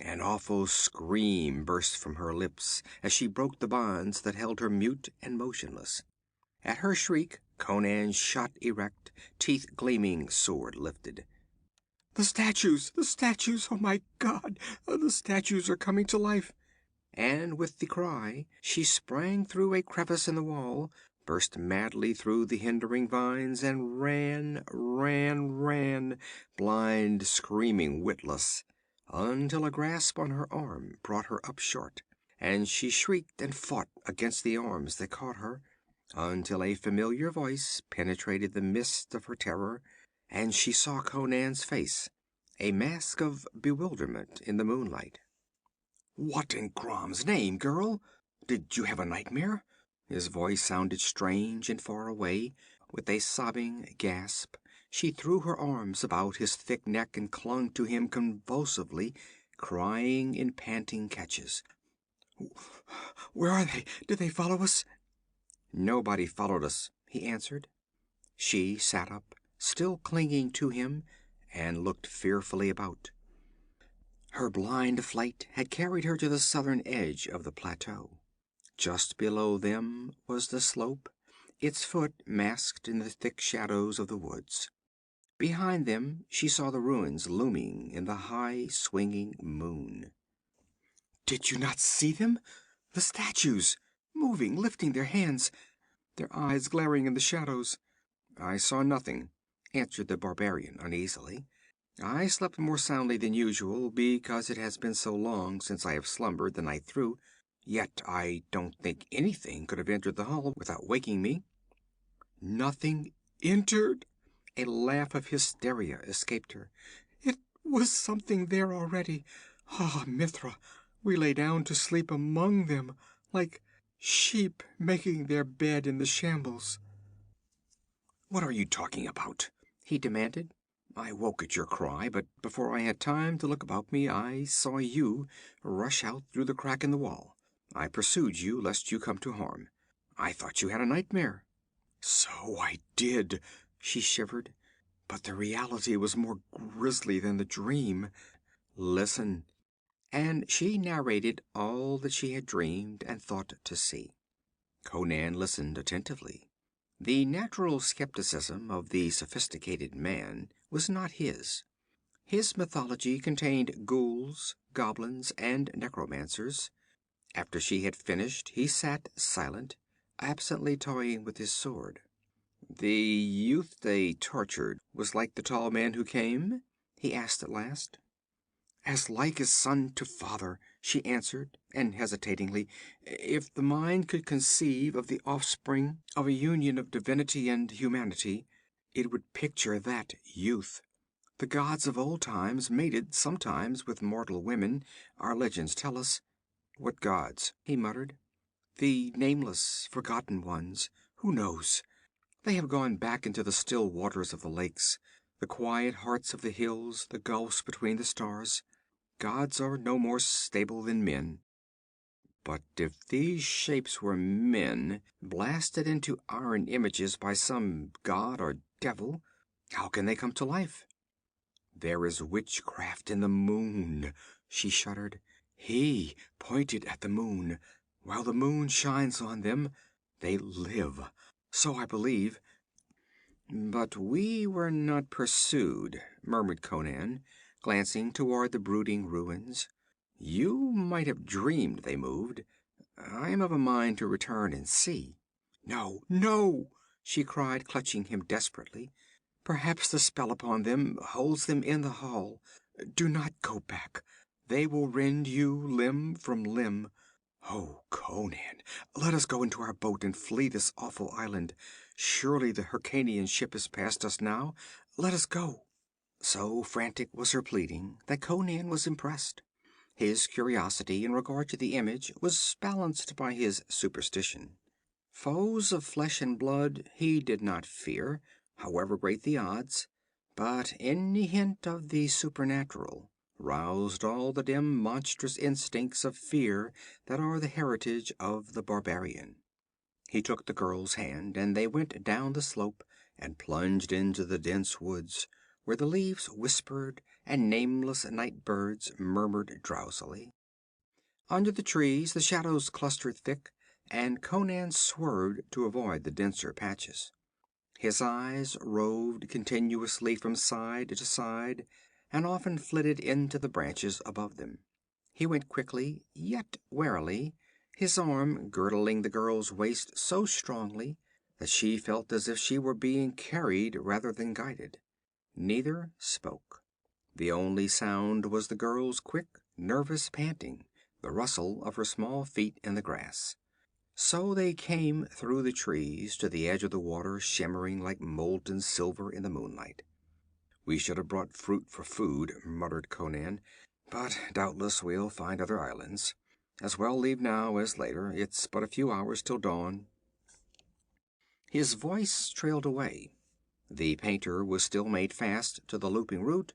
An awful scream burst from her lips as she broke the bonds that held her mute and motionless. At her shriek, Conan shot erect, teeth gleaming, sword lifted. The statues! The statues! Oh my God! The statues are coming to life! And with the cry, she sprang through a crevice in the wall, burst madly through the hindering vines, and ran, blind, screaming, witless, until a grasp on her arm brought her up short, and she shrieked and fought against the arms that caught her, until a familiar voice penetrated the mist of her terror, and she saw Conan's face, a mask of bewilderment in the moonlight. What in Crom's name, girl? Did you have a nightmare? His voice sounded strange and far away. With a sobbing gasp, she threw her arms about his thick neck and clung to him convulsively, crying in panting catches. Where are they? Did they follow us? Nobody followed us, he answered. She sat up, still clinging to him, and looked fearfully about. Her blind flight had carried her to the southern edge of the plateau. Just below them was the slope, its foot masked in the thick shadows of the woods. Behind them she saw the ruins looming in the high swinging moon. "Did you not see them? The statues, moving, lifting their hands, their eyes glaring in the shadows." "I saw nothing," answered the barbarian uneasily. "I slept more soundly than usual, because it has been so long since I have slumbered the night through. Yet I don't think anything could have entered the hall without waking me." "Nothing entered?" A laugh of hysteria escaped her. "It was something there already. Ah, Mithra, we lay down to sleep among them, like sheep making their bed in the shambles." "What are you talking about?" he demanded. "I woke at your cry, but before I had time to look about me, I saw you rush out through the crack in the wall. I pursued you, lest you come to harm. I thought you had a nightmare." "So I did," she shivered. "But the reality was more grisly than the dream. Listen." And she narrated all that she had dreamed and thought to see. Conan listened attentively. The natural skepticism of the sophisticated man was not his. His mythology contained ghouls, goblins, and necromancers. After she had finished, he sat silent, absently toying with his sword. "The youth they tortured was like the tall man who came?" he asked at last. "As like as son to father," she answered, and hesitatingly, "if the mind could conceive of the offspring of a union of divinity and humanity, it would picture that youth. The gods of old times mated sometimes with mortal women, our legends tell us." "What gods?" he muttered. "The nameless, forgotten ones. Who knows? They have gone back into the still waters of the lakes, the quiet hearts of the hills, the gulfs between the stars. Gods are no more stable than men." "But if these shapes were men, blasted into iron images by some god or devil, how can they come to life?" "There is witchcraft in the moon," she shuddered. "He pointed at the moon. While the moon shines on them, they live. So I believe." "But we were not pursued," murmured Conan, glancing toward the brooding ruins. "You might have dreamed they moved. I am of a mind to return and see." "No, no!" she cried, clutching him desperately. "Perhaps the spell upon them holds them in the hall. Do not go back. They will rend you limb from limb. Oh, Conan, let us go into our boat and flee this awful island. Surely the Hyrkanian ship is past us now. Let us go." So frantic was her pleading that Conan was impressed. His curiosity in regard to the image was balanced by his superstition. Foes of flesh and blood he did not fear, however great the odds, but any hint of the supernatural roused all the dim monstrous instincts of fear that are the heritage of the barbarian. He took the girl's hand, and they went down the slope and plunged into the dense woods, where the leaves whispered and nameless night birds murmured drowsily. Under the trees the shadows clustered thick, and Conan swerved to avoid the denser patches. His eyes roved continuously from side to side, and often flitted into the branches above them. He went quickly, yet warily, his arm girdling the girl's waist so strongly that she felt as if she were being carried rather than guided. Neither spoke. The only sound was the girl's quick, nervous panting, the rustle of her small feet in the grass. So they came through the trees to the edge of the water shimmering like molten silver in the moonlight. "We should have brought fruit for food," muttered Conan, "but doubtless we'll find other islands. As well leave now as later. It's but a few hours till dawn." His voice trailed away. The painter was still made fast to the looping root,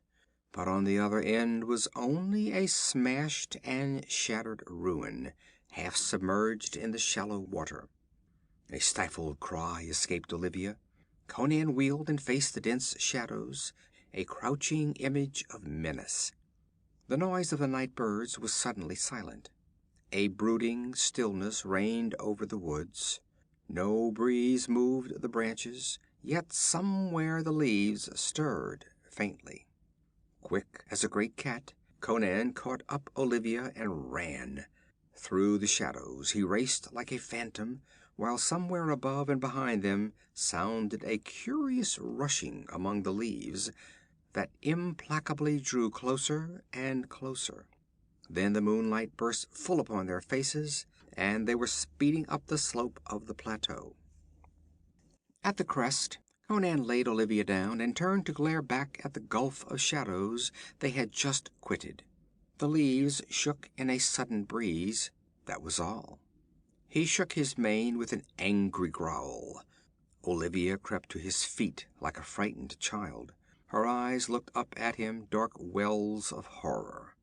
but on the other end was only a smashed and shattered ruin, half submerged in the shallow water. A stifled cry escaped Olivia. Conan wheeled and faced the dense shadows, a crouching image of menace. The noise of the night birds was suddenly silent. A brooding stillness reigned over the woods. No breeze moved the branches, yet somewhere the leaves stirred faintly. Quick as a great cat, Conan caught up Olivia and ran. Through the shadows he raced like a phantom, while somewhere above and behind them sounded a curious rushing among the leaves that implacably drew closer and closer. Then the moonlight burst full upon their faces, and they were speeding up the slope of the plateau. At the crest, Conan laid Olivia down and turned to glare back at the gulf of shadows they had just quitted. The leaves shook in a sudden breeze, that was all. He shook his mane with an angry growl. Olivia crept to his feet like a frightened child. Her eyes looked up at him, dark wells of horror.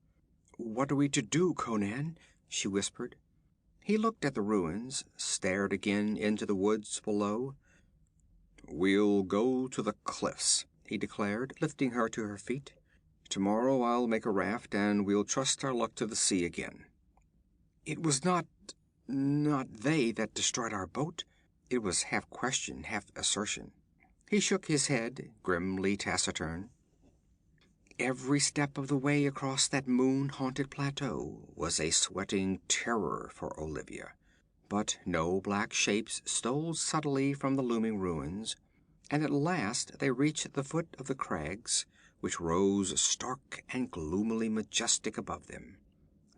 "What are we to do, Conan?" she whispered. He looked at the ruins, stared again into the woods below. "We'll go to the cliffs," he declared, lifting her to her feet. "Tomorrow I'll make a raft, and we'll trust our luck to the sea again." "It was not they that destroyed our boat?" It was half question, half assertion. He shook his head, grimly taciturn. Every step of the way across that moon-haunted plateau was a sweating terror for Olivia. But no black shapes stole subtly from the looming ruins, and at last they reached the foot of the crags, which rose stark and gloomily majestic above them.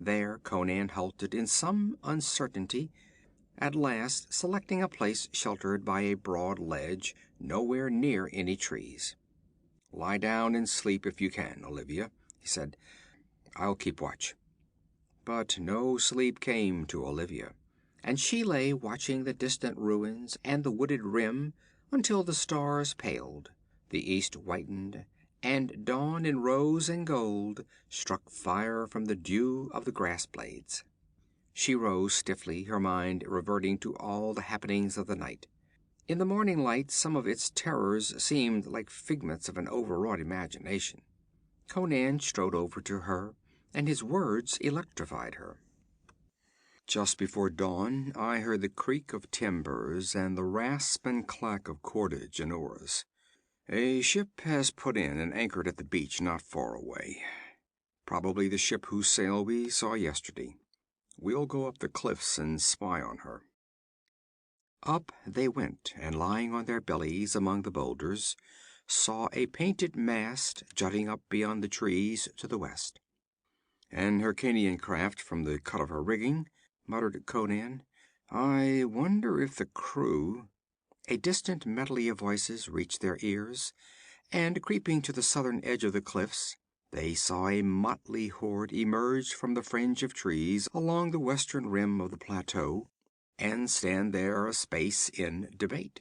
There Conan halted in some uncertainty, at last selecting a place sheltered by a broad ledge nowhere near any trees. "Lie down and sleep if you can, Olivia," he said. "I'll keep watch." But no sleep came to Olivia, and she lay watching the distant ruins and the wooded rim until the stars paled, the east whitened, and dawn in rose and gold struck fire from the dew of the grass blades. She rose stiffly, her mind reverting to all the happenings of the night. In the morning light some of its terrors seemed like figments of an overwrought imagination. Conan strode over to her, and his words electrified her. "Just before dawn I heard the creak of timbers and the rasp and clack of cordage and oars. A ship has put in and anchored at the beach not far away. Probably the ship whose sail we saw yesterday. We'll go up the cliffs and spy on her." Up they went, and lying on their bellies among the boulders, saw a painted mast jutting up beyond the trees to the west. "An Hyrkanian craft from the cut of her rigging," muttered Conan. "I wonder if the crew—" A distant medley of voices reached their ears, and creeping to the southern edge of the cliffs, they saw a motley horde emerge from the fringe of trees along the western rim of the plateau, and stand there a space in debate.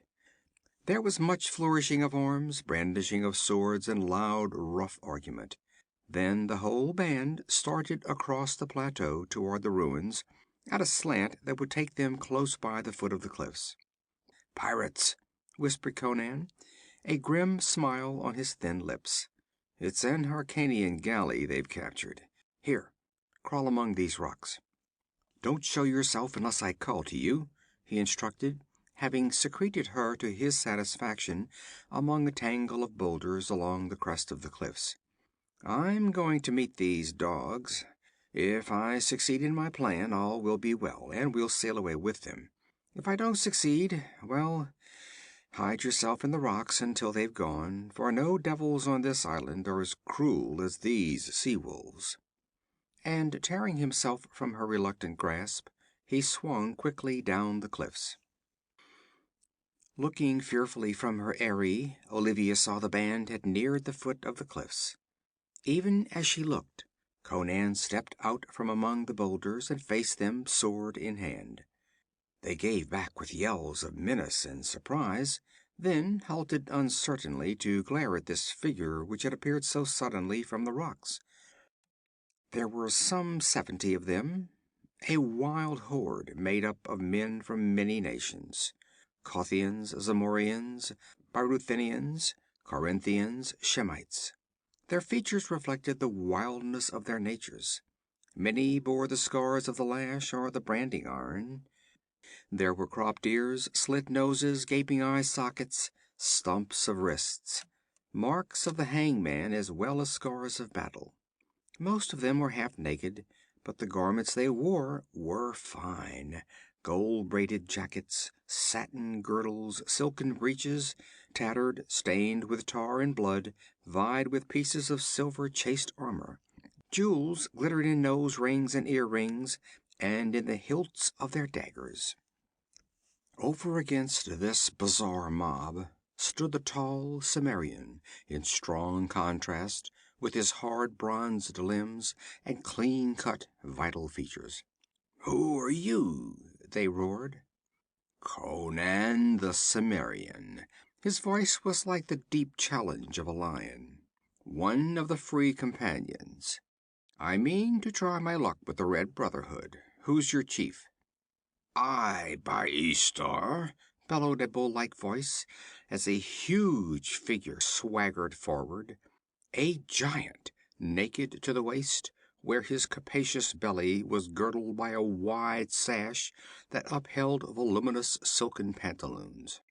There was much flourishing of arms, brandishing of swords, and loud, rough argument. Then the whole band started across the plateau toward the ruins, at a slant that would take them close by the foot of the cliffs. "Pirates!" whispered Conan, a grim smile on his thin lips. "It's an Hyrkanian galley they've captured. Here, crawl among these rocks." "Don't show yourself unless I call to you," he instructed, having secreted her to his satisfaction among a tangle of boulders along the crest of the cliffs. "I'm going to meet these dogs. If I succeed in my plan, all will be well, and we'll sail away with them. If I don't succeed, well, hide yourself in the rocks until they've gone, for no devils on this island are as cruel as these sea wolves." And tearing himself from her reluctant grasp, he swung quickly down the cliffs. Looking fearfully from her eyrie, Olivia saw the band had neared the foot of the cliffs. Even as she looked, Conan stepped out from among the boulders and faced them, sword in hand. They gave back with yells of menace and surprise, then halted uncertainly to glare at this figure which had appeared so suddenly from the rocks. There were some 70 of them, a wild horde made up of men from many nations: Kothians, Zamorians, Brythunians, Corinthians, Shemites. Their features reflected the wildness of their natures. Many bore the scars of the lash or the branding iron. There were cropped ears, slit noses, gaping eye sockets, stumps of wrists, marks of the hangman as well as scars of battle. Most of them were half naked, but the garments they wore were fine. Gold-braided jackets, satin girdles, silken breeches, tattered, stained with tar and blood, vied with pieces of silver chased armor. Jewels glittered in nose rings and ear rings, and in the hilts of their daggers. Over against this bizarre mob stood the tall Cimmerian, in strong contrast with his hard bronzed limbs and clean-cut, vital features. "Who are you?" they roared. "Conan the Cimmerian." His voice was like the deep challenge of a lion. "One of the Free Companions. I mean to try my luck with the Red Brotherhood. Who's your chief?" "I, by Ishtar!" bellowed a bull-like voice, as a huge figure swaggered forward, a giant, naked to the waist, where his capacious belly was girdled by a wide sash that upheld voluminous silken pantaloons.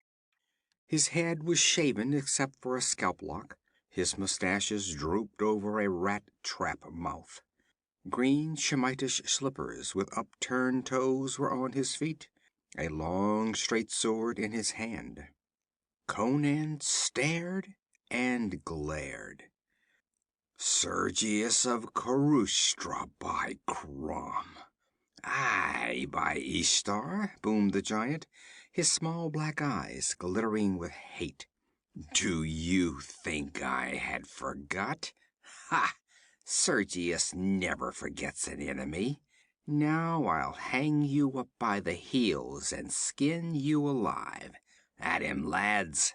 His head was shaven except for a scalp lock, his mustaches drooped over a rat-trap mouth. Green Shemitish slippers with upturned toes were on his feet, a long straight sword in his hand. Conan stared and glared. "Sergius of Karustra, by Crom!" "Aye, by Ishtar!" boomed the giant, his small black eyes glittering with hate. "Do you think I had forgot? Ha! Sergius never forgets an enemy. Now I'll hang you up by the heels and skin you alive. At him, lads!"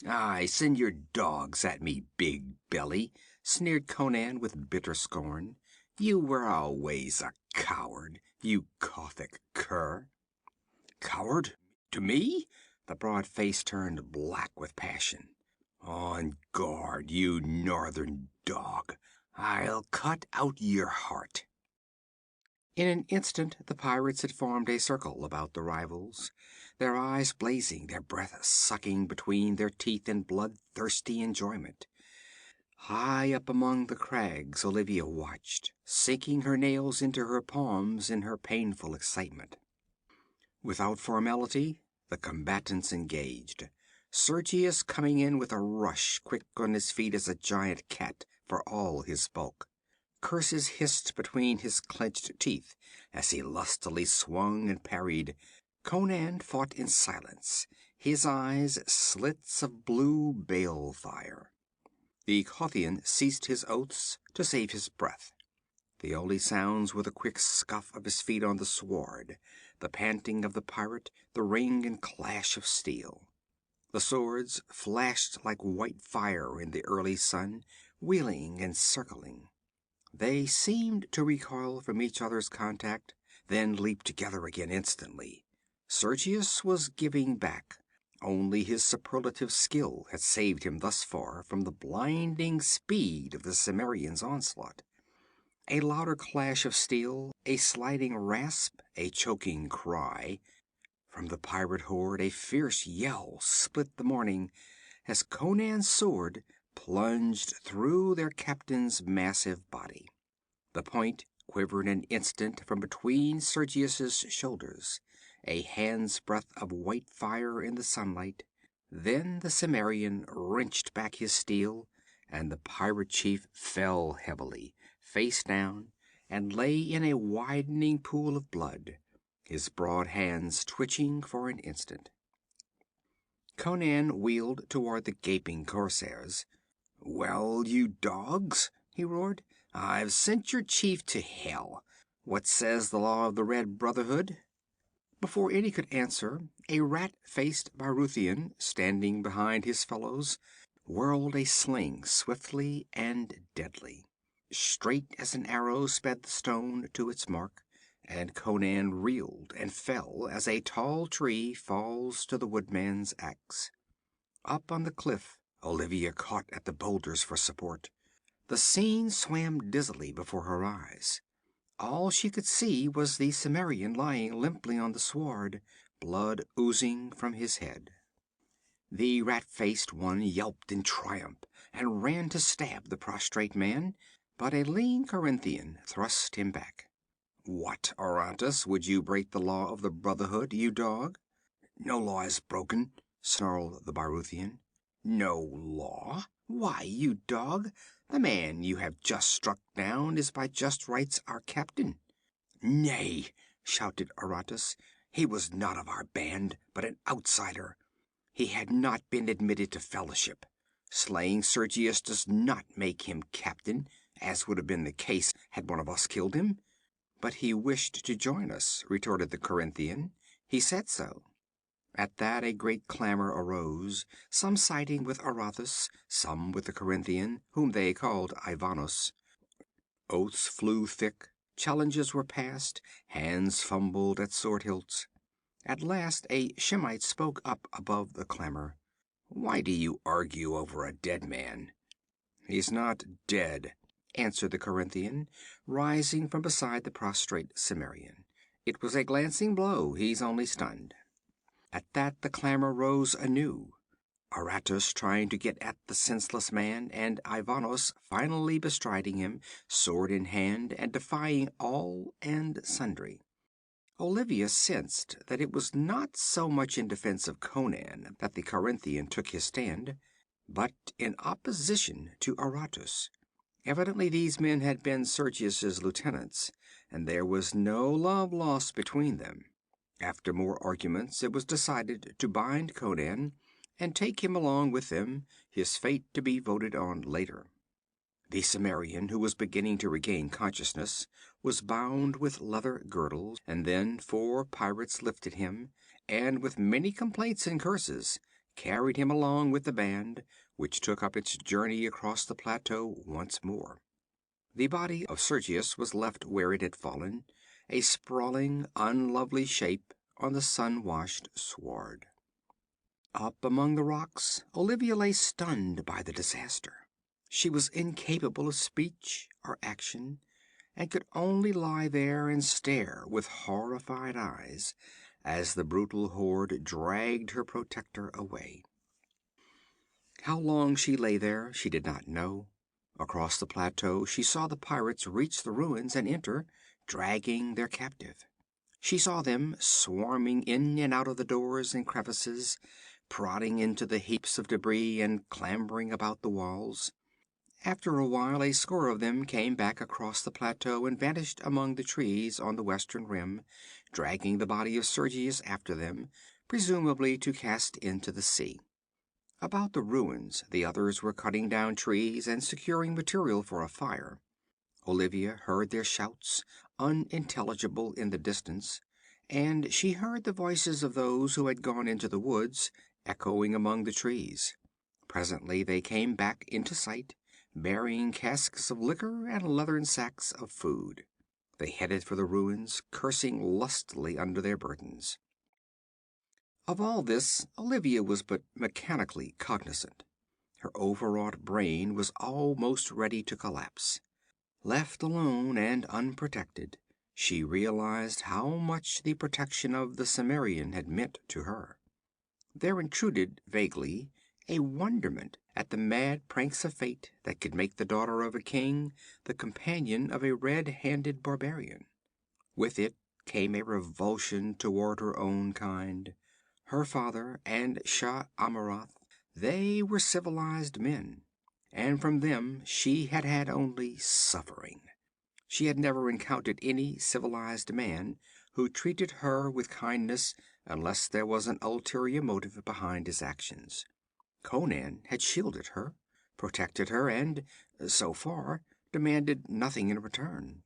"Aye, send your dogs at me, big belly," sneered Conan with bitter scorn. "You were always a coward, you Kothic cur." "Coward? To me?" The broad face turned black with passion. "On guard, you northern dog! I'll cut out your heart." In an instant the pirates had formed a circle about the rivals, their eyes blazing, their breath sucking between their teeth in bloodthirsty enjoyment. High up among the crags Olivia watched, sinking her nails into her palms in her painful excitement. Without formality, the combatants engaged, Sergius coming in with a rush, quick on his feet as a giant cat for all his bulk. Curses hissed between his clenched teeth as he lustily swung and parried. Conan fought in silence, his eyes slits of blue bale fire. The Kothian ceased his oaths to save his breath. The only sounds were the quick scuff of his feet on the sward, the panting of the pirate, the ring and clash of steel. The swords flashed like white fire in the early sun, wheeling and circling. They seemed to recoil from each other's contact, then leap together again instantly. Sergius was giving back. Only his superlative skill had saved him thus far from the blinding speed of the Cimmerian's onslaught. A louder clash of steel, a sliding rasp, a choking cry. From the pirate horde a fierce yell split the morning as Conan's sword plunged through their captain's massive body. The point quivered an instant from between Sergius's shoulders, a hand's breadth of white fire in the sunlight. Then the Cimmerian wrenched back his steel, and the pirate chief fell heavily, face down, and lay in a widening pool of blood, his broad hands twitching for an instant. Conan wheeled toward the gaping corsairs. "Well, you dogs," he roared, "I've sent your chief to hell. What says the law of the Red Brotherhood?" Before any could answer, a rat-faced Brythunian, standing behind his fellows, whirled a sling swiftly and deadly. Straight as an arrow sped the stone to its mark, and Conan reeled and fell as a tall tree falls to the woodman's axe. Up on the cliff, Olivia caught at the boulders for support. The scene swam dizzily before her eyes. All she could see was the Cimmerian lying limply on the sward, blood oozing from his head. The rat-faced one yelped in triumph and ran to stab the prostrate man, but a lean Corinthian thrust him back. "What, Aratus, would you break the law of the Brotherhood, you dog?" "No law is broken," snarled the Brythunian. "No law? Why, you dog, the man you have just struck down is by just rights our captain." "Nay," shouted Aratus, "he was not of our band, but an outsider. He had not been admitted to fellowship. Slaying Sergius does not make him captain, as would have been the case had one of us killed him." "But he wished to join us," retorted the Corinthian. "He said so." At that a great clamor arose, some siding with Aratus, some with the Corinthian, whom they called Ivanos. Oaths flew thick, challenges were passed, hands fumbled at sword hilts. At last a Shemite spoke up above the clamor. "Why do you argue over a dead man?" "He's not dead," answered the Corinthian, rising from beside the prostrate Cimmerian. "It was a glancing blow. He's only stunned." At that the clamor rose anew, Aratus trying to get at the senseless man, and Ivanos finally bestriding him, sword in hand, and defying all and sundry. Olivia sensed that it was not so much in defense of Conan that the Corinthian took his stand, but in opposition to Aratus. Evidently these men had been Sergius's lieutenants, and there was no love lost between them. After more arguments, it was decided to bind Conan and take him along with them, his fate to be voted on later. The Cimmerian, who was beginning to regain consciousness, was bound with leather girdles, and then 4 pirates lifted him, and with many complaints and curses, carried him along with the band, which took up its journey across the plateau once more. The body of Sergius was left where it had fallen, a sprawling, unlovely shape on the sun-washed sward. Up among the rocks, Olivia lay stunned by the disaster. She was incapable of speech or action, and could only lie there and stare with horrified eyes as the brutal horde dragged her protector away. How long she lay there, she did not know. Across the plateau she saw the pirates reach the ruins and enter, dragging their captive. She saw them swarming in and out of the doors and crevices, prodding into the heaps of debris and clambering about the walls. After a while a score of them came back across the plateau and vanished among the trees on the western rim, dragging the body of Sergius after them, presumably to cast into the sea. About the ruins the others were cutting down trees and securing material for a fire. Olivia heard their shouts, unintelligible in the distance, and she heard the voices of those who had gone into the woods echoing among the trees. Presently they came back into sight, bearing casks of liquor and leathern sacks of food. They headed for the ruins, cursing lustily under their burdens. Of all this Olivia was but mechanically cognizant. Her overwrought brain was almost ready to collapse. Left alone and unprotected, she realized how much the protection of the Cimmerian had meant to her. There intruded vaguely a wonderment at the mad pranks of fate that could make the daughter of a king the companion of a red-handed barbarian. With it came a revulsion toward her own kind. Her father and Shah Amurath, they were civilized men, and from them she had had only suffering. She had never encountered any civilized man who treated her with kindness unless there was an ulterior motive behind his actions. Conan had shielded her, protected her, and, so far, demanded nothing in return.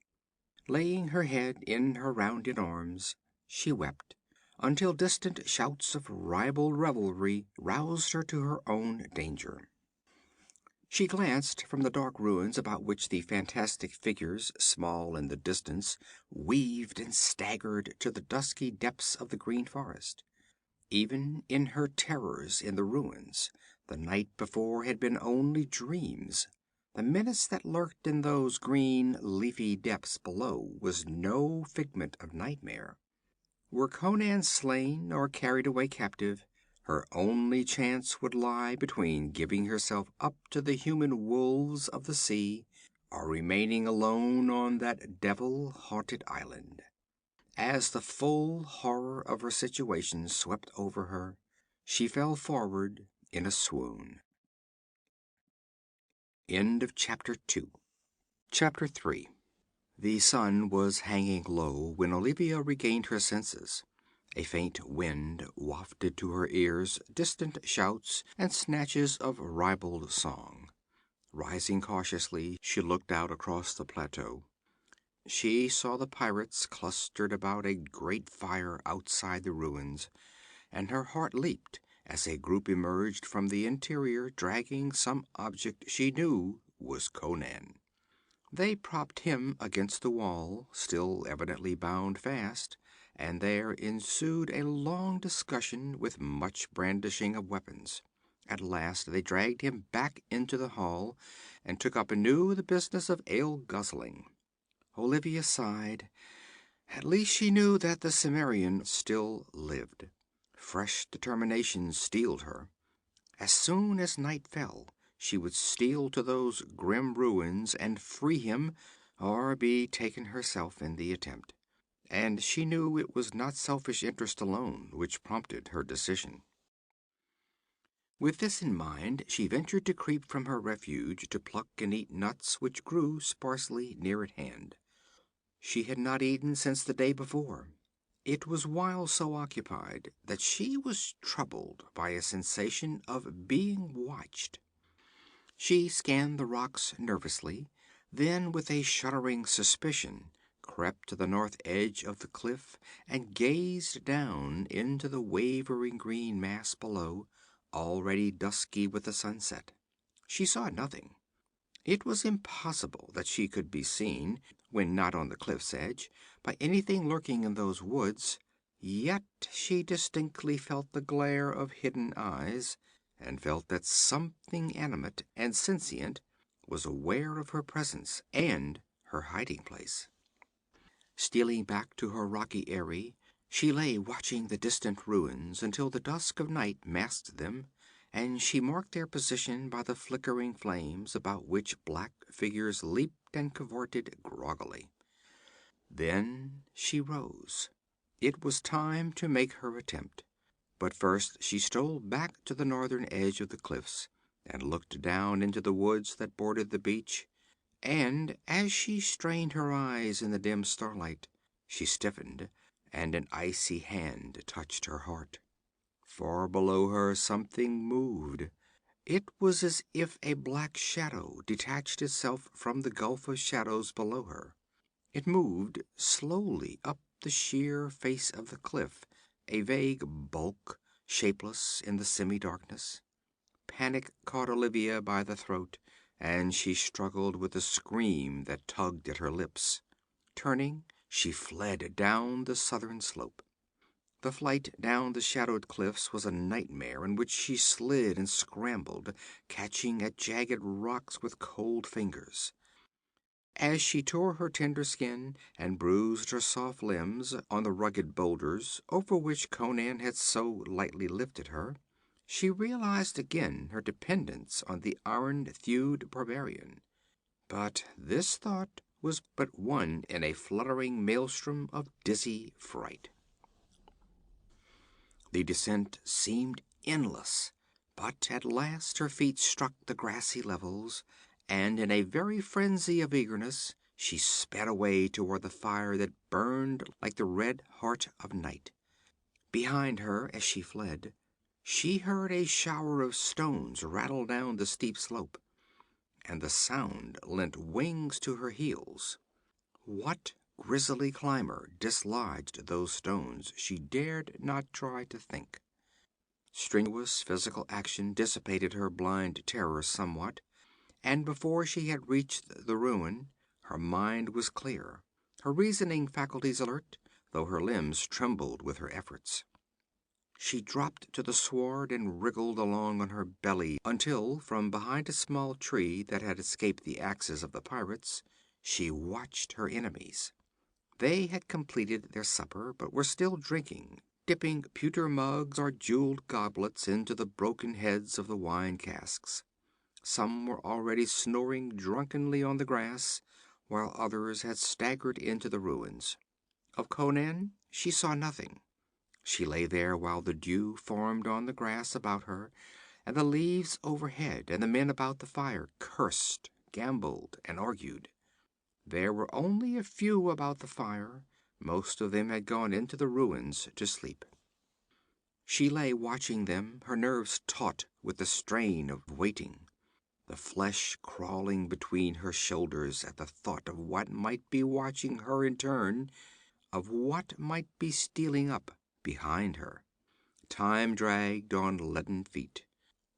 Laying her head in her rounded arms, she wept, until distant shouts of ribald revelry roused her to her own danger. She glanced from the dark ruins about which the fantastic figures, small in the distance, weaved and staggered to the dusky depths of the green forest. Even in her terrors in the ruins, the night before had been only dreams. The menace that lurked in those green, leafy depths below was no figment of nightmare. Were Conan slain or carried away captive, her only chance would lie between giving herself up to the human wolves of the sea, or remaining alone on that devil-haunted island. As the full horror of her situation swept over her, she fell forward in a swoon. End of chapter 2. Chapter 3. The sun was hanging low when Olivia regained her senses. A faint wind wafted to her ears distant shouts and snatches of ribald song. Rising cautiously, she looked out across the plateau. She saw the pirates clustered about a great fire outside the ruins, and her heart leaped as a group emerged from the interior dragging some object she knew was Conan. They propped him against the wall, still evidently bound fast, and there ensued a long discussion with much brandishing of weapons. At last they dragged him back into the hall and took up anew the business of ale guzzling. Olivia sighed. At least she knew that the Cimmerian still lived. Fresh determination steeled her. As soon as night fell, she would steal to those grim ruins and free him, or be taken herself in the attempt. And she knew it was not selfish interest alone which prompted her decision. With this in mind, she ventured to creep from her refuge to pluck and eat nuts which grew sparsely near at hand. She had not eaten since the day before. It was while so occupied that she was troubled by a sensation of being watched. She scanned the rocks nervously, then with a shuddering suspicion crept to the north edge of the cliff and gazed down into the wavering green mass below, already dusky with the sunset. She saw nothing. It was impossible that she could be seen, when not on the cliff's edge, by anything lurking in those woods, yet she distinctly felt the glare of hidden eyes, and felt that something animate and sentient was aware of her presence and her hiding place. Stealing back to her rocky eyrie, she lay watching the distant ruins until the dusk of night masked them, and she marked their position by the flickering flames about which black figures leaped and cavorted groggily. Then she rose. It was time to make her attempt. But first she stole back to the northern edge of the cliffs and looked down into the woods that bordered the beach, and as she strained her eyes in the dim starlight, she stiffened, and an icy hand touched her heart. Far below her something moved. It was as if a black shadow detached itself from the gulf of shadows below her. It moved slowly up the sheer face of the cliff, a vague bulk, shapeless in the semi-darkness. Panic caught Olivia by the throat, and she struggled with a scream that tugged at her lips. Turning, she fled down the southern slope. The flight down the shadowed cliffs was a nightmare in which she slid and scrambled, catching at jagged rocks with cold fingers. As she tore her tender skin and bruised her soft limbs on the rugged boulders over which Conan had so lightly lifted her, she realized again her dependence on the iron-thewed barbarian. But this thought was but one in a fluttering maelstrom of dizzy fright. The descent seemed endless, but at last her feet struck the grassy levels, and in a very frenzy of eagerness she sped away toward the fire that burned like the red heart of night. Behind her, as she fled, she heard a shower of stones rattle down the steep slope, and the sound lent wings to her heels. What grisly climber dislodged those stones she dared not try to think. Strenuous physical action dissipated her blind terror somewhat, and before she had reached the ruin, her mind was clear, her reasoning faculties alert, though her limbs trembled with her efforts. She dropped to the sward and wriggled along on her belly until, from behind a small tree that had escaped the axes of the pirates, she watched her enemies. They had completed their supper, but were still drinking, dipping pewter mugs or jeweled goblets into the broken heads of the wine casks. Some were already snoring drunkenly on the grass, while others had staggered into the ruins. Of Conan she saw nothing. She lay there while the dew formed on the grass about her, and the leaves overhead and the men about the fire cursed, gambled, and argued. There were only a few about the fire. Most of them had gone into the ruins to sleep. She lay watching them, her nerves taut with the strain of waiting, the flesh crawling between her shoulders at the thought of what might be watching her in turn, of what might be stealing up behind her. Time dragged on leaden feet.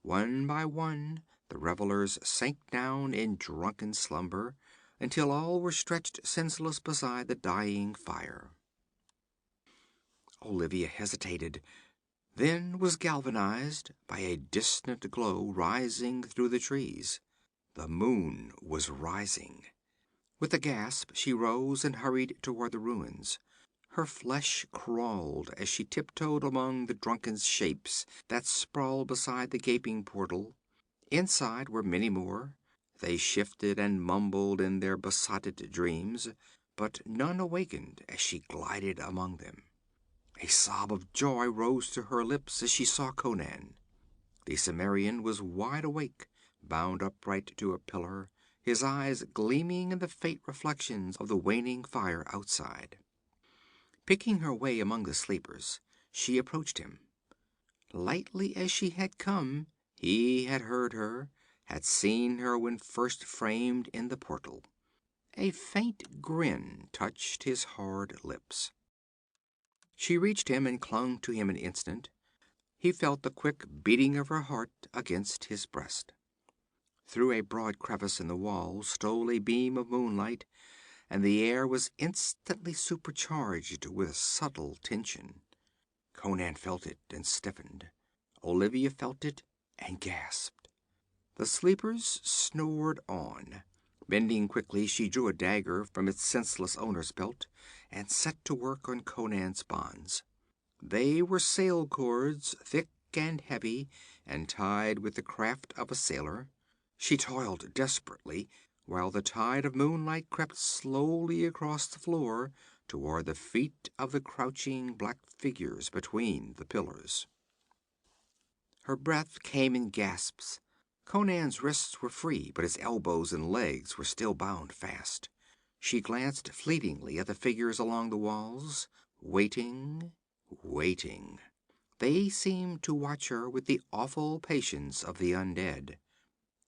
One by one, the revelers sank down in drunken slumber, until all were stretched senseless beside the dying fire. Olivia hesitated, then was galvanized by a distant glow rising through the trees. The moon was rising. With a gasp, she rose and hurried toward the ruins. Her flesh crawled as she tiptoed among the drunken shapes that sprawled beside the gaping portal. Inside were many more. They shifted and mumbled in their besotted dreams, but none awakened as she glided among them. A sob of joy rose to her lips as she saw Conan. The Cimmerian was wide awake, bound upright to a pillar, his eyes gleaming in the faint reflections of the waning fire outside. Picking her way among the sleepers, she approached him. Lightly as she had come, he had heard her, had seen her when first framed in the portal. A faint grin touched his hard lips. She reached him and clung to him an instant. He felt the quick beating of her heart against his breast. Through a broad crevice in the wall stole a beam of moonlight, and the air was instantly supercharged with subtle tension. Conan felt it and stiffened. Olivia felt it and gasped. The sleepers snored on. Bending quickly, she drew a dagger from its senseless owner's belt and set to work on Conan's bonds. They were sail cords, thick and heavy, and tied with the craft of a sailor. She toiled desperately, while the tide of moonlight crept slowly across the floor toward the feet of the crouching black figures between the pillars. Her breath came in gasps. Conan's wrists were free, but his elbows and legs were still bound fast. She glanced fleetingly at the figures along the walls, waiting, waiting. They seemed to watch her with the awful patience of the undead.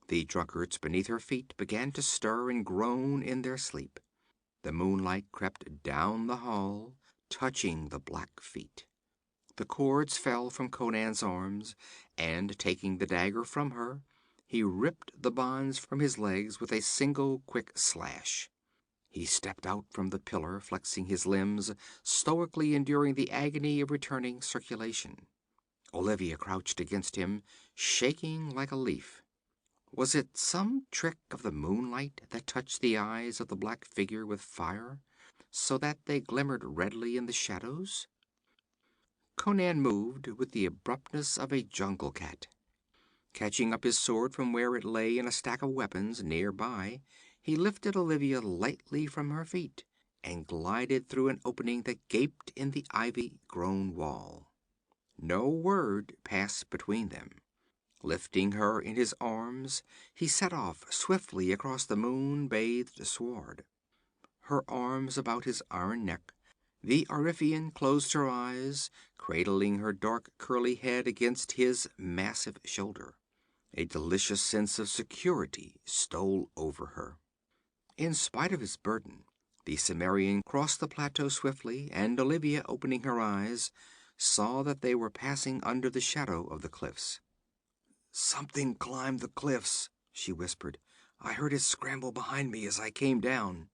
The drunkards beneath her feet began to stir and groan in their sleep. The moonlight crept down the hall, touching the black feet. The cords fell from Conan's arms, and taking the dagger from her, he ripped the bonds from his legs with a single quick slash. He stepped out from the pillar, flexing his limbs, stoically enduring the agony of returning circulation. Olivia crouched against him, shaking like a leaf. Was it some trick of the moonlight that touched the eyes of the black figure with fire, so that they glimmered redly in the shadows? Conan moved with the abruptness of a jungle cat. Catching up his sword from where it lay in a stack of weapons near by, he lifted Olivia lightly from her feet and glided through an opening that gaped in the ivy-grown wall. No word passed between them. Lifting her in his arms, he set off swiftly across the moon-bathed sward. Her arms about his iron neck, the Aurifian closed her eyes, cradling her dark curly head against his massive shoulder. A delicious sense of security stole over her. In spite of his burden, the Cimmerian crossed the plateau swiftly, and Olivia, opening her eyes, saw that they were passing under the shadow of the cliffs. "Something climbed the cliffs," she whispered. "I heard it scramble behind me as I came down."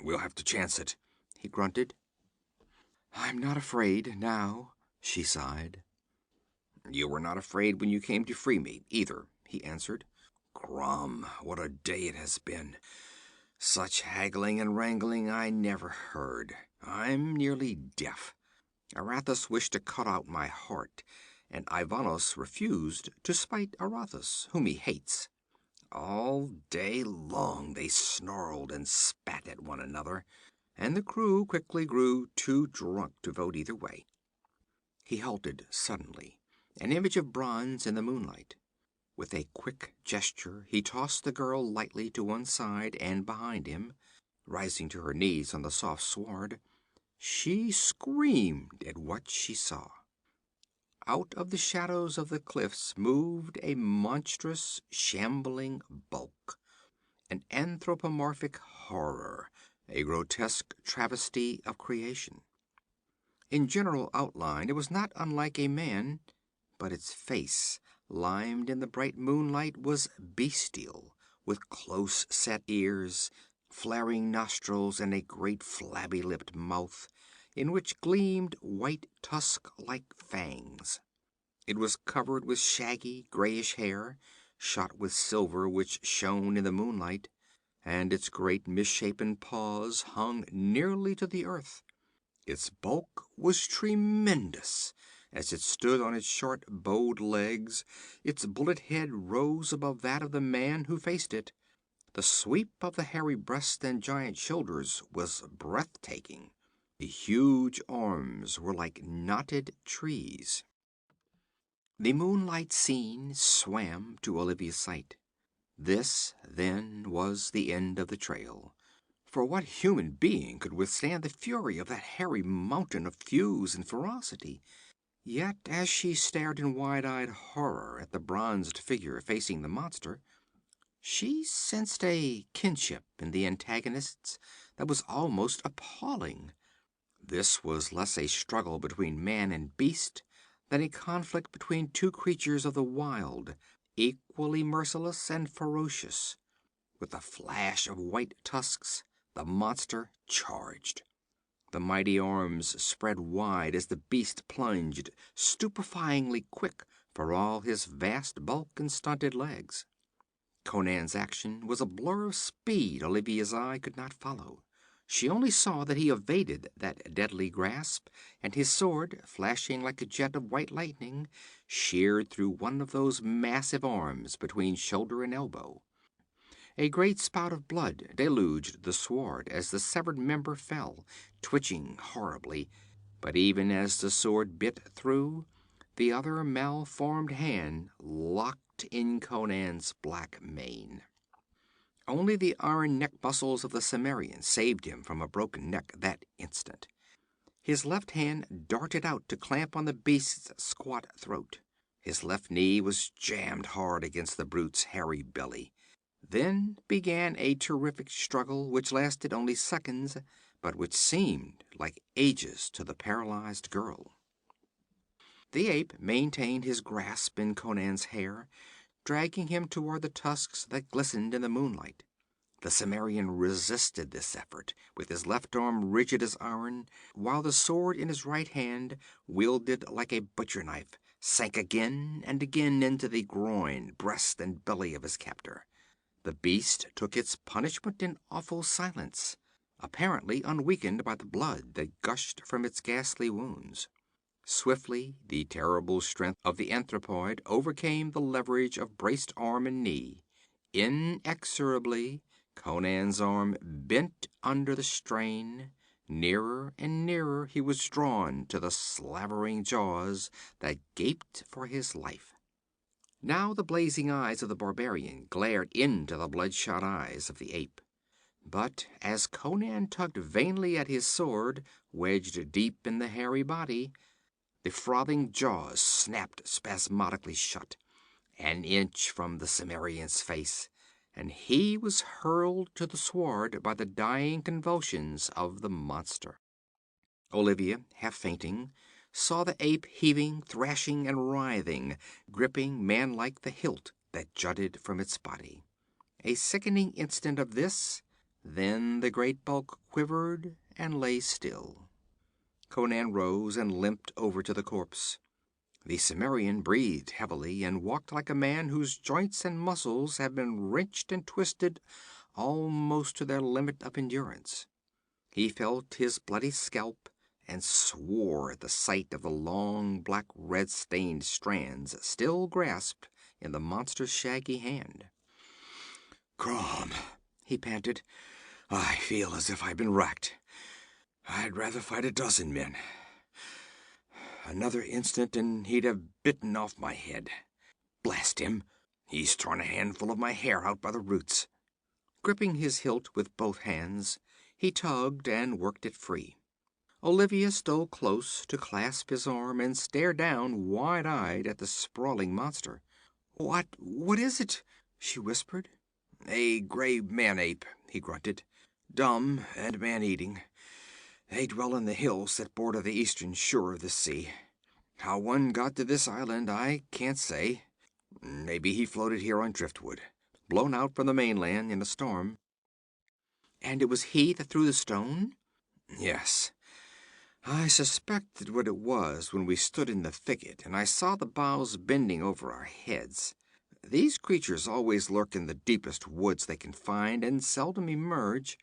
"We'll have to chance it," he grunted. "I'm not afraid now," she sighed. You were not afraid when you came to free me, either, he answered. Grum, what a day it has been. Such haggling and wrangling I never heard. I'm nearly deaf. Arathis wished to cut out my heart, and Ivanos refused to spite Arathis, whom he hates. All day long they snarled and spat at one another, and the crew quickly grew too drunk to vote either way. He halted suddenly, an image of bronze in the moonlight. With a quick gesture, he tossed the girl lightly to one side and behind him. Rising to her knees on the soft sward, she screamed at what she saw. Out of the shadows of the cliffs moved a monstrous, shambling bulk, an anthropomorphic horror, a grotesque travesty of creation. In general outline, it was not unlike a man, but its face, limned in the bright moonlight, was bestial, with close-set ears, flaring nostrils, and a great flabby-lipped mouth, in which gleamed white tusk-like fangs. It was covered with shaggy, grayish hair, shot with silver which shone in the moonlight, and its great misshapen paws hung nearly to the earth. Its bulk was tremendous. As it stood on its short, bowed legs, its bullet head rose above that of the man who faced it. The sweep of the hairy breast and giant shoulders was breathtaking. The huge arms were like knotted trees. The moonlight scene swam to Olivia's sight. This, then, was the end of the trail. For what human being could withstand the fury of that hairy mountain of thews and ferocity? Yet, as she stared in wide-eyed horror at the bronzed figure facing the monster, she sensed a kinship in the antagonists that was almost appalling. This was less a struggle between man and beast than a conflict between two creatures of the wild, equally merciless and ferocious. With a flash of white tusks, the monster charged. The mighty arms spread wide as the beast plunged, stupefyingly quick for all his vast bulk and stunted legs. Conan's action was a blur of speed Olivia's eye could not follow. She only saw that he evaded that deadly grasp, and his sword, flashing like a jet of white lightning, sheared through one of those massive arms between shoulder and elbow. A great spout of blood deluged the sward as the severed member fell, twitching horribly, but even as the sword bit through, the other malformed hand locked in Conan's black mane. Only the iron neck muscles of the Cimmerian saved him from a broken neck that instant. His left hand darted out to clamp on the beast's squat throat. His left knee was jammed hard against the brute's hairy belly. Then began a terrific struggle which lasted only seconds, but which seemed like ages to the paralyzed girl. The ape maintained his grasp in Conan's hair, dragging him toward the tusks that glistened in the moonlight. The Cimmerian resisted this effort, with his left arm rigid as iron, while the sword in his right hand, wielded like a butcher knife, sank again and again into the groin, breast, and belly of his captor. The beast took its punishment in awful silence, apparently unweakened by the blood that gushed from its ghastly wounds. Swiftly, the terrible strength of the anthropoid overcame the leverage of braced arm and knee. Inexorably, Conan's arm bent under the strain. Nearer and nearer he was drawn to the slavering jaws that gaped for his life. Now the blazing eyes of the barbarian glared into the bloodshot eyes of the ape. But as Conan tugged vainly at his sword, wedged deep in the hairy body, the frothing jaws snapped spasmodically shut, an inch from the Cimmerian's face, and he was hurled to the sward by the dying convulsions of the monster. Olivia, half fainting, saw the ape heaving, thrashing, and writhing, gripping manlike the hilt that jutted from its body. A sickening instant of this, then the great bulk quivered and lay still. Conan rose and limped over to the corpse. The Cimmerian breathed heavily and walked like a man whose joints and muscles have been wrenched and twisted almost to their limit of endurance. He felt his bloody scalp and swore at the sight of the long black red-stained strands still grasped in the monster's shaggy hand. "Crom," he panted, "I feel as if I'd been racked. I'd rather fight a dozen men. Another instant and he'd have bitten off my head. Blast him! He's torn a handful of my hair out by the roots." Gripping his hilt with both hands, he tugged and worked it free. Olivia stole close to clasp his arm and stare down wide-eyed at the sprawling monster. What is it?" she whispered. "A gray man-ape," he grunted. "Dumb and man-eating. They dwell in the hills that border the eastern shore of the sea. How one got to this island, I can't say. Maybe he floated here on driftwood, blown out from the mainland in a storm." "And it was he that threw the stone?" "Yes. I suspected what it was when we stood in the thicket and I saw the boughs bending over our heads. These creatures always lurk in the deepest woods they can find and seldom emerge.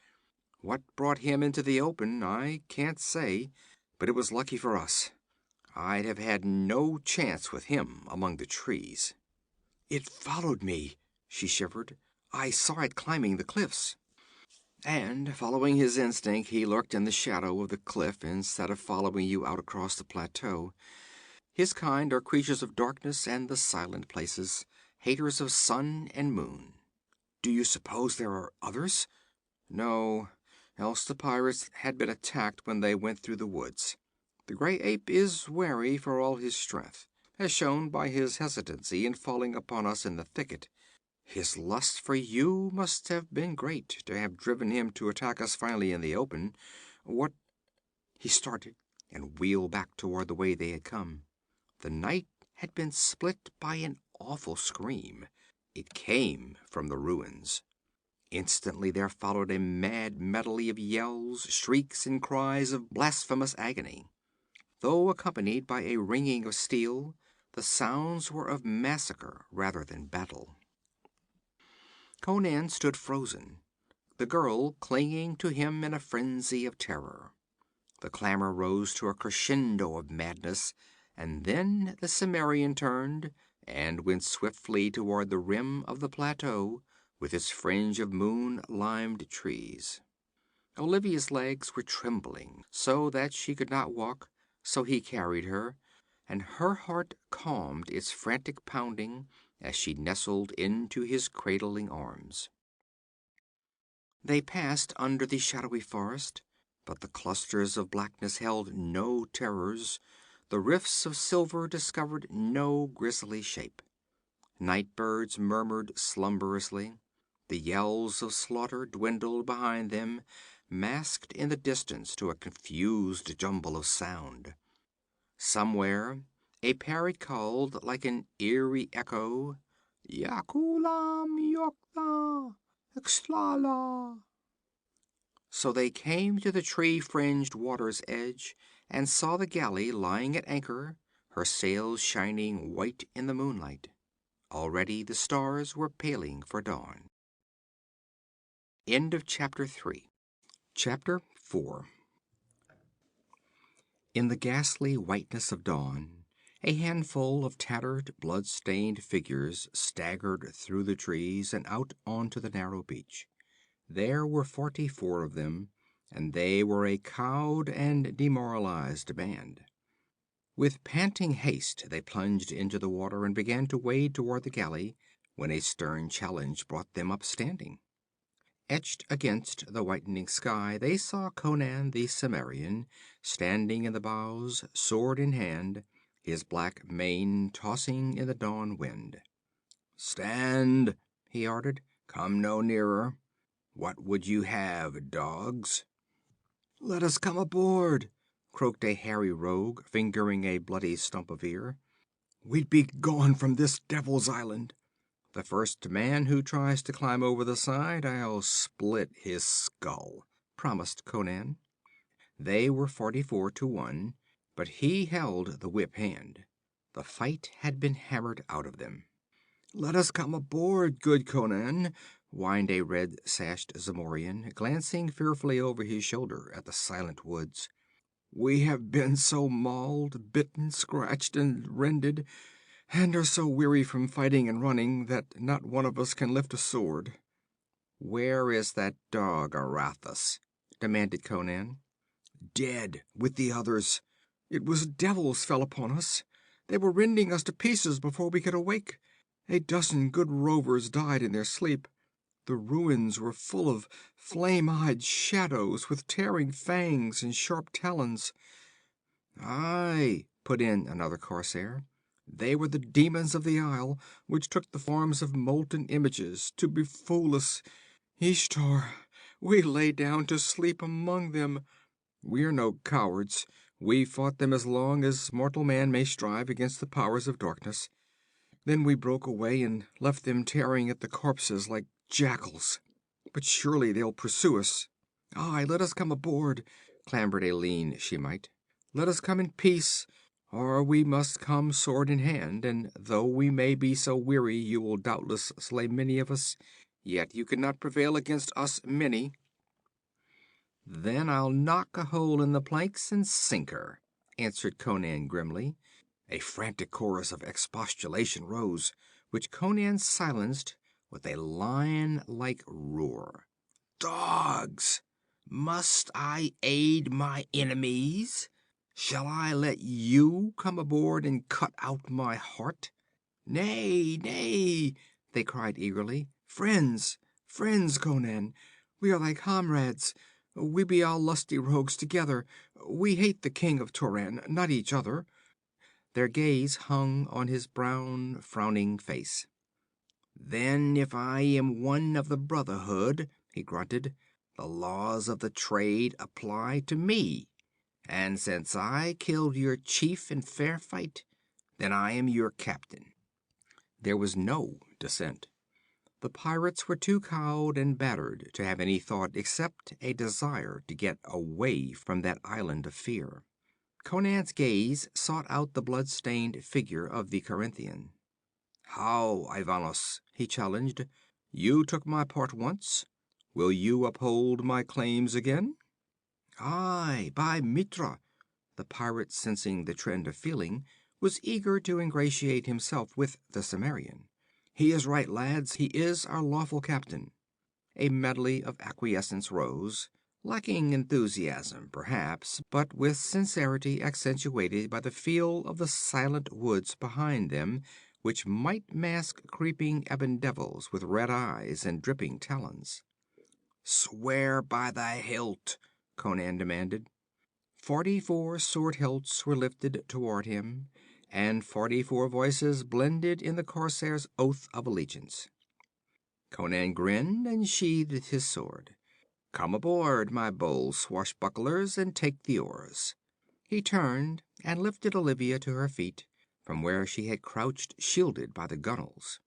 What brought him into the open, I can't say, but it was lucky for us. I'd have had no chance with him among the trees." "It followed me," she shivered. "I saw it climbing the cliffs." "And following his instinct, he lurked in the shadow of the cliff instead of following you out across the plateau. His kind are creatures of darkness and the silent places, haters of sun and moon." "Do you suppose there are others?" "No, else the pirates had been attacked when they went through the woods. The gray ape is wary for all his strength, as shown by his hesitancy in falling upon us in the thicket. His lust for you must have been great to have driven him to attack us finally in the open. What—" He started and wheeled back toward the way they had come. The night had been split by an awful scream. It came from the ruins. Instantly there followed a mad medley of yells, shrieks, and cries of blasphemous agony. Though accompanied by a ringing of steel, the sounds were of massacre rather than battle. Conan stood frozen, the girl clinging to him in a frenzy of terror. The clamor rose to a crescendo of madness, and then the Cimmerian turned and went swiftly toward the rim of the plateau with its fringe of moon-limed trees. Olivia's legs were trembling so that she could not walk, so he carried her, and her heart calmed its frantic pounding as she nestled into his cradling arms. They passed under the shadowy forest, but the clusters of blackness held no terrors, the rifts of silver discovered no grisly shape. Night birds murmured slumberously. The yells of slaughter dwindled behind them, masked in the distance to a confused jumble of sound. Somewhere a parrot called like an eerie echo, "Yakulam yokta exlala." So they came to the tree-fringed water's edge and saw the galley lying at anchor, her sails shining white in the moonlight. Already the stars were paling for dawn. End of chapter 3. Chapter 4. In the ghastly whiteness of dawn, a handful of tattered, blood-stained figures staggered through the trees and out onto the narrow beach. There were 44 of them, and they were a cowed and demoralized band. With panting haste they plunged into the water and began to wade toward the galley, when a stern challenge brought them up standing. Etched against the whitening sky, they saw Conan the Cimmerian standing in the bows, sword in hand, his black mane tossing in the dawn wind. "Stand!" he ordered. "Come no nearer. What would you have, dogs?" "Let us come aboard," croaked a hairy rogue, fingering a bloody stump of ear. "We'd be gone from this devil's island. The first man who tries to climb over the side, I'll split his skull," promised Conan. They were 44-1, but he held the whip hand. The fight had been hammered out of them. "Let us come aboard, good Conan," whined a red-sashed Zamorian, glancing fearfully over his shoulder at the silent woods. "We have been so mauled, bitten, scratched, and rended, and are so weary from fighting and running, that not one of us can lift a sword." "Where is that dog Arathas?" demanded Conan. "Dead, with the others. It was devils fell upon us. They were rending us to pieces before we could awake. A dozen good rovers died in their sleep. The ruins were full of flame-eyed shadows with tearing fangs and sharp talons." "Aye," put in another corsair. "They were the demons of the isle, which took the forms of molten images to befool us. Ishtar, we lay down to sleep among them. We're no cowards. We fought them as long as mortal man may strive against the powers of darkness. Then we broke away and left them tearing at the corpses like jackals. But surely they'll pursue us." "Aye, let us come aboard," clamored a lean Shemite. "Let us come in peace, or we must come sword in hand, and though we may be so weary you will doubtless slay many of us, yet you cannot prevail against us many." "Then I'll knock a hole in the planks and sink her," answered Conan grimly. A frantic chorus of expostulation rose, which Conan silenced with a lion-like roar. "Dogs! Must I aid my enemies? Shall I let you come aboard and cut out my heart?" "Nay, nay!" they cried eagerly. "Friends, friends, Conan! We are thy comrades. We be all lusty rogues together. We hate the king of Turan, not each other." Their gaze hung on his brown, frowning face. "Then if I am one of the Brotherhood," he grunted, "the laws of the trade apply to me. And since I killed your chief in fair fight, then I am your captain." There was no dissent. The pirates were too cowed and battered to have any thought except a desire to get away from that island of fear. Conan's gaze sought out the blood-stained figure of the Corinthian. "How, Ivanos?" he challenged. "You took my part once. Will you uphold my claims again?" "Aye, by Mitra!" The pirate, sensing the trend of feeling, was eager to ingratiate himself with the Cimmerian. "He is right, lads. He is our lawful captain." A medley of acquiescence rose, lacking enthusiasm, perhaps, but with sincerity accentuated by the feel of the silent woods behind them, which might mask creeping ebon devils with red eyes and dripping talons. "Swear by the hilt!" Conan demanded. 44 sword hilts were lifted toward him, and 44 voices blended in the corsair's oath of allegiance. Conan grinned and sheathed his sword. "Come aboard, my bold swashbucklers, and take the oars." He turned and lifted Olivia to her feet, from where she had crouched shielded by the gunwales.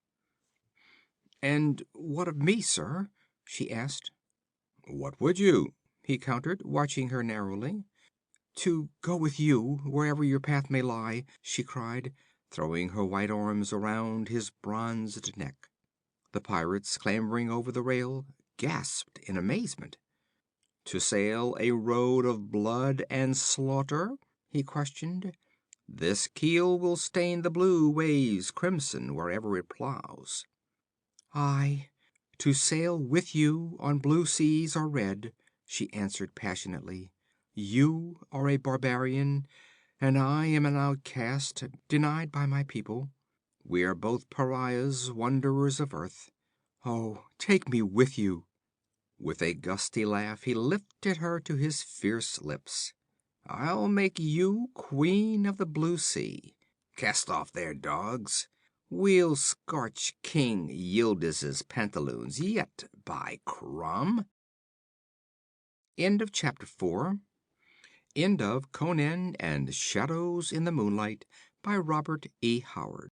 "And what of me, sir?" she asked. "What would you?" he countered, watching her narrowly. "To go with you, wherever your path may lie," she cried, throwing her white arms around his bronzed neck. The pirates, clambering over the rail, gasped in amazement. "To sail a road of blood and slaughter?" he questioned. "This keel will stain the blue waves crimson wherever it plows." "Aye, to sail with you on blue seas or red," she answered passionately. "You are a barbarian, and I am an outcast, denied by my people. We are both pariahs, wanderers of earth. Oh, take me with you!" With a gusty laugh he lifted her to his fierce lips. "I'll make you queen of the blue sea. Cast off there, dogs. We'll scorch King Yildiz's pantaloons yet, by Crom." End of chapter 4. End of Conan and Shadows in the Moonlight by Robert E. Howard.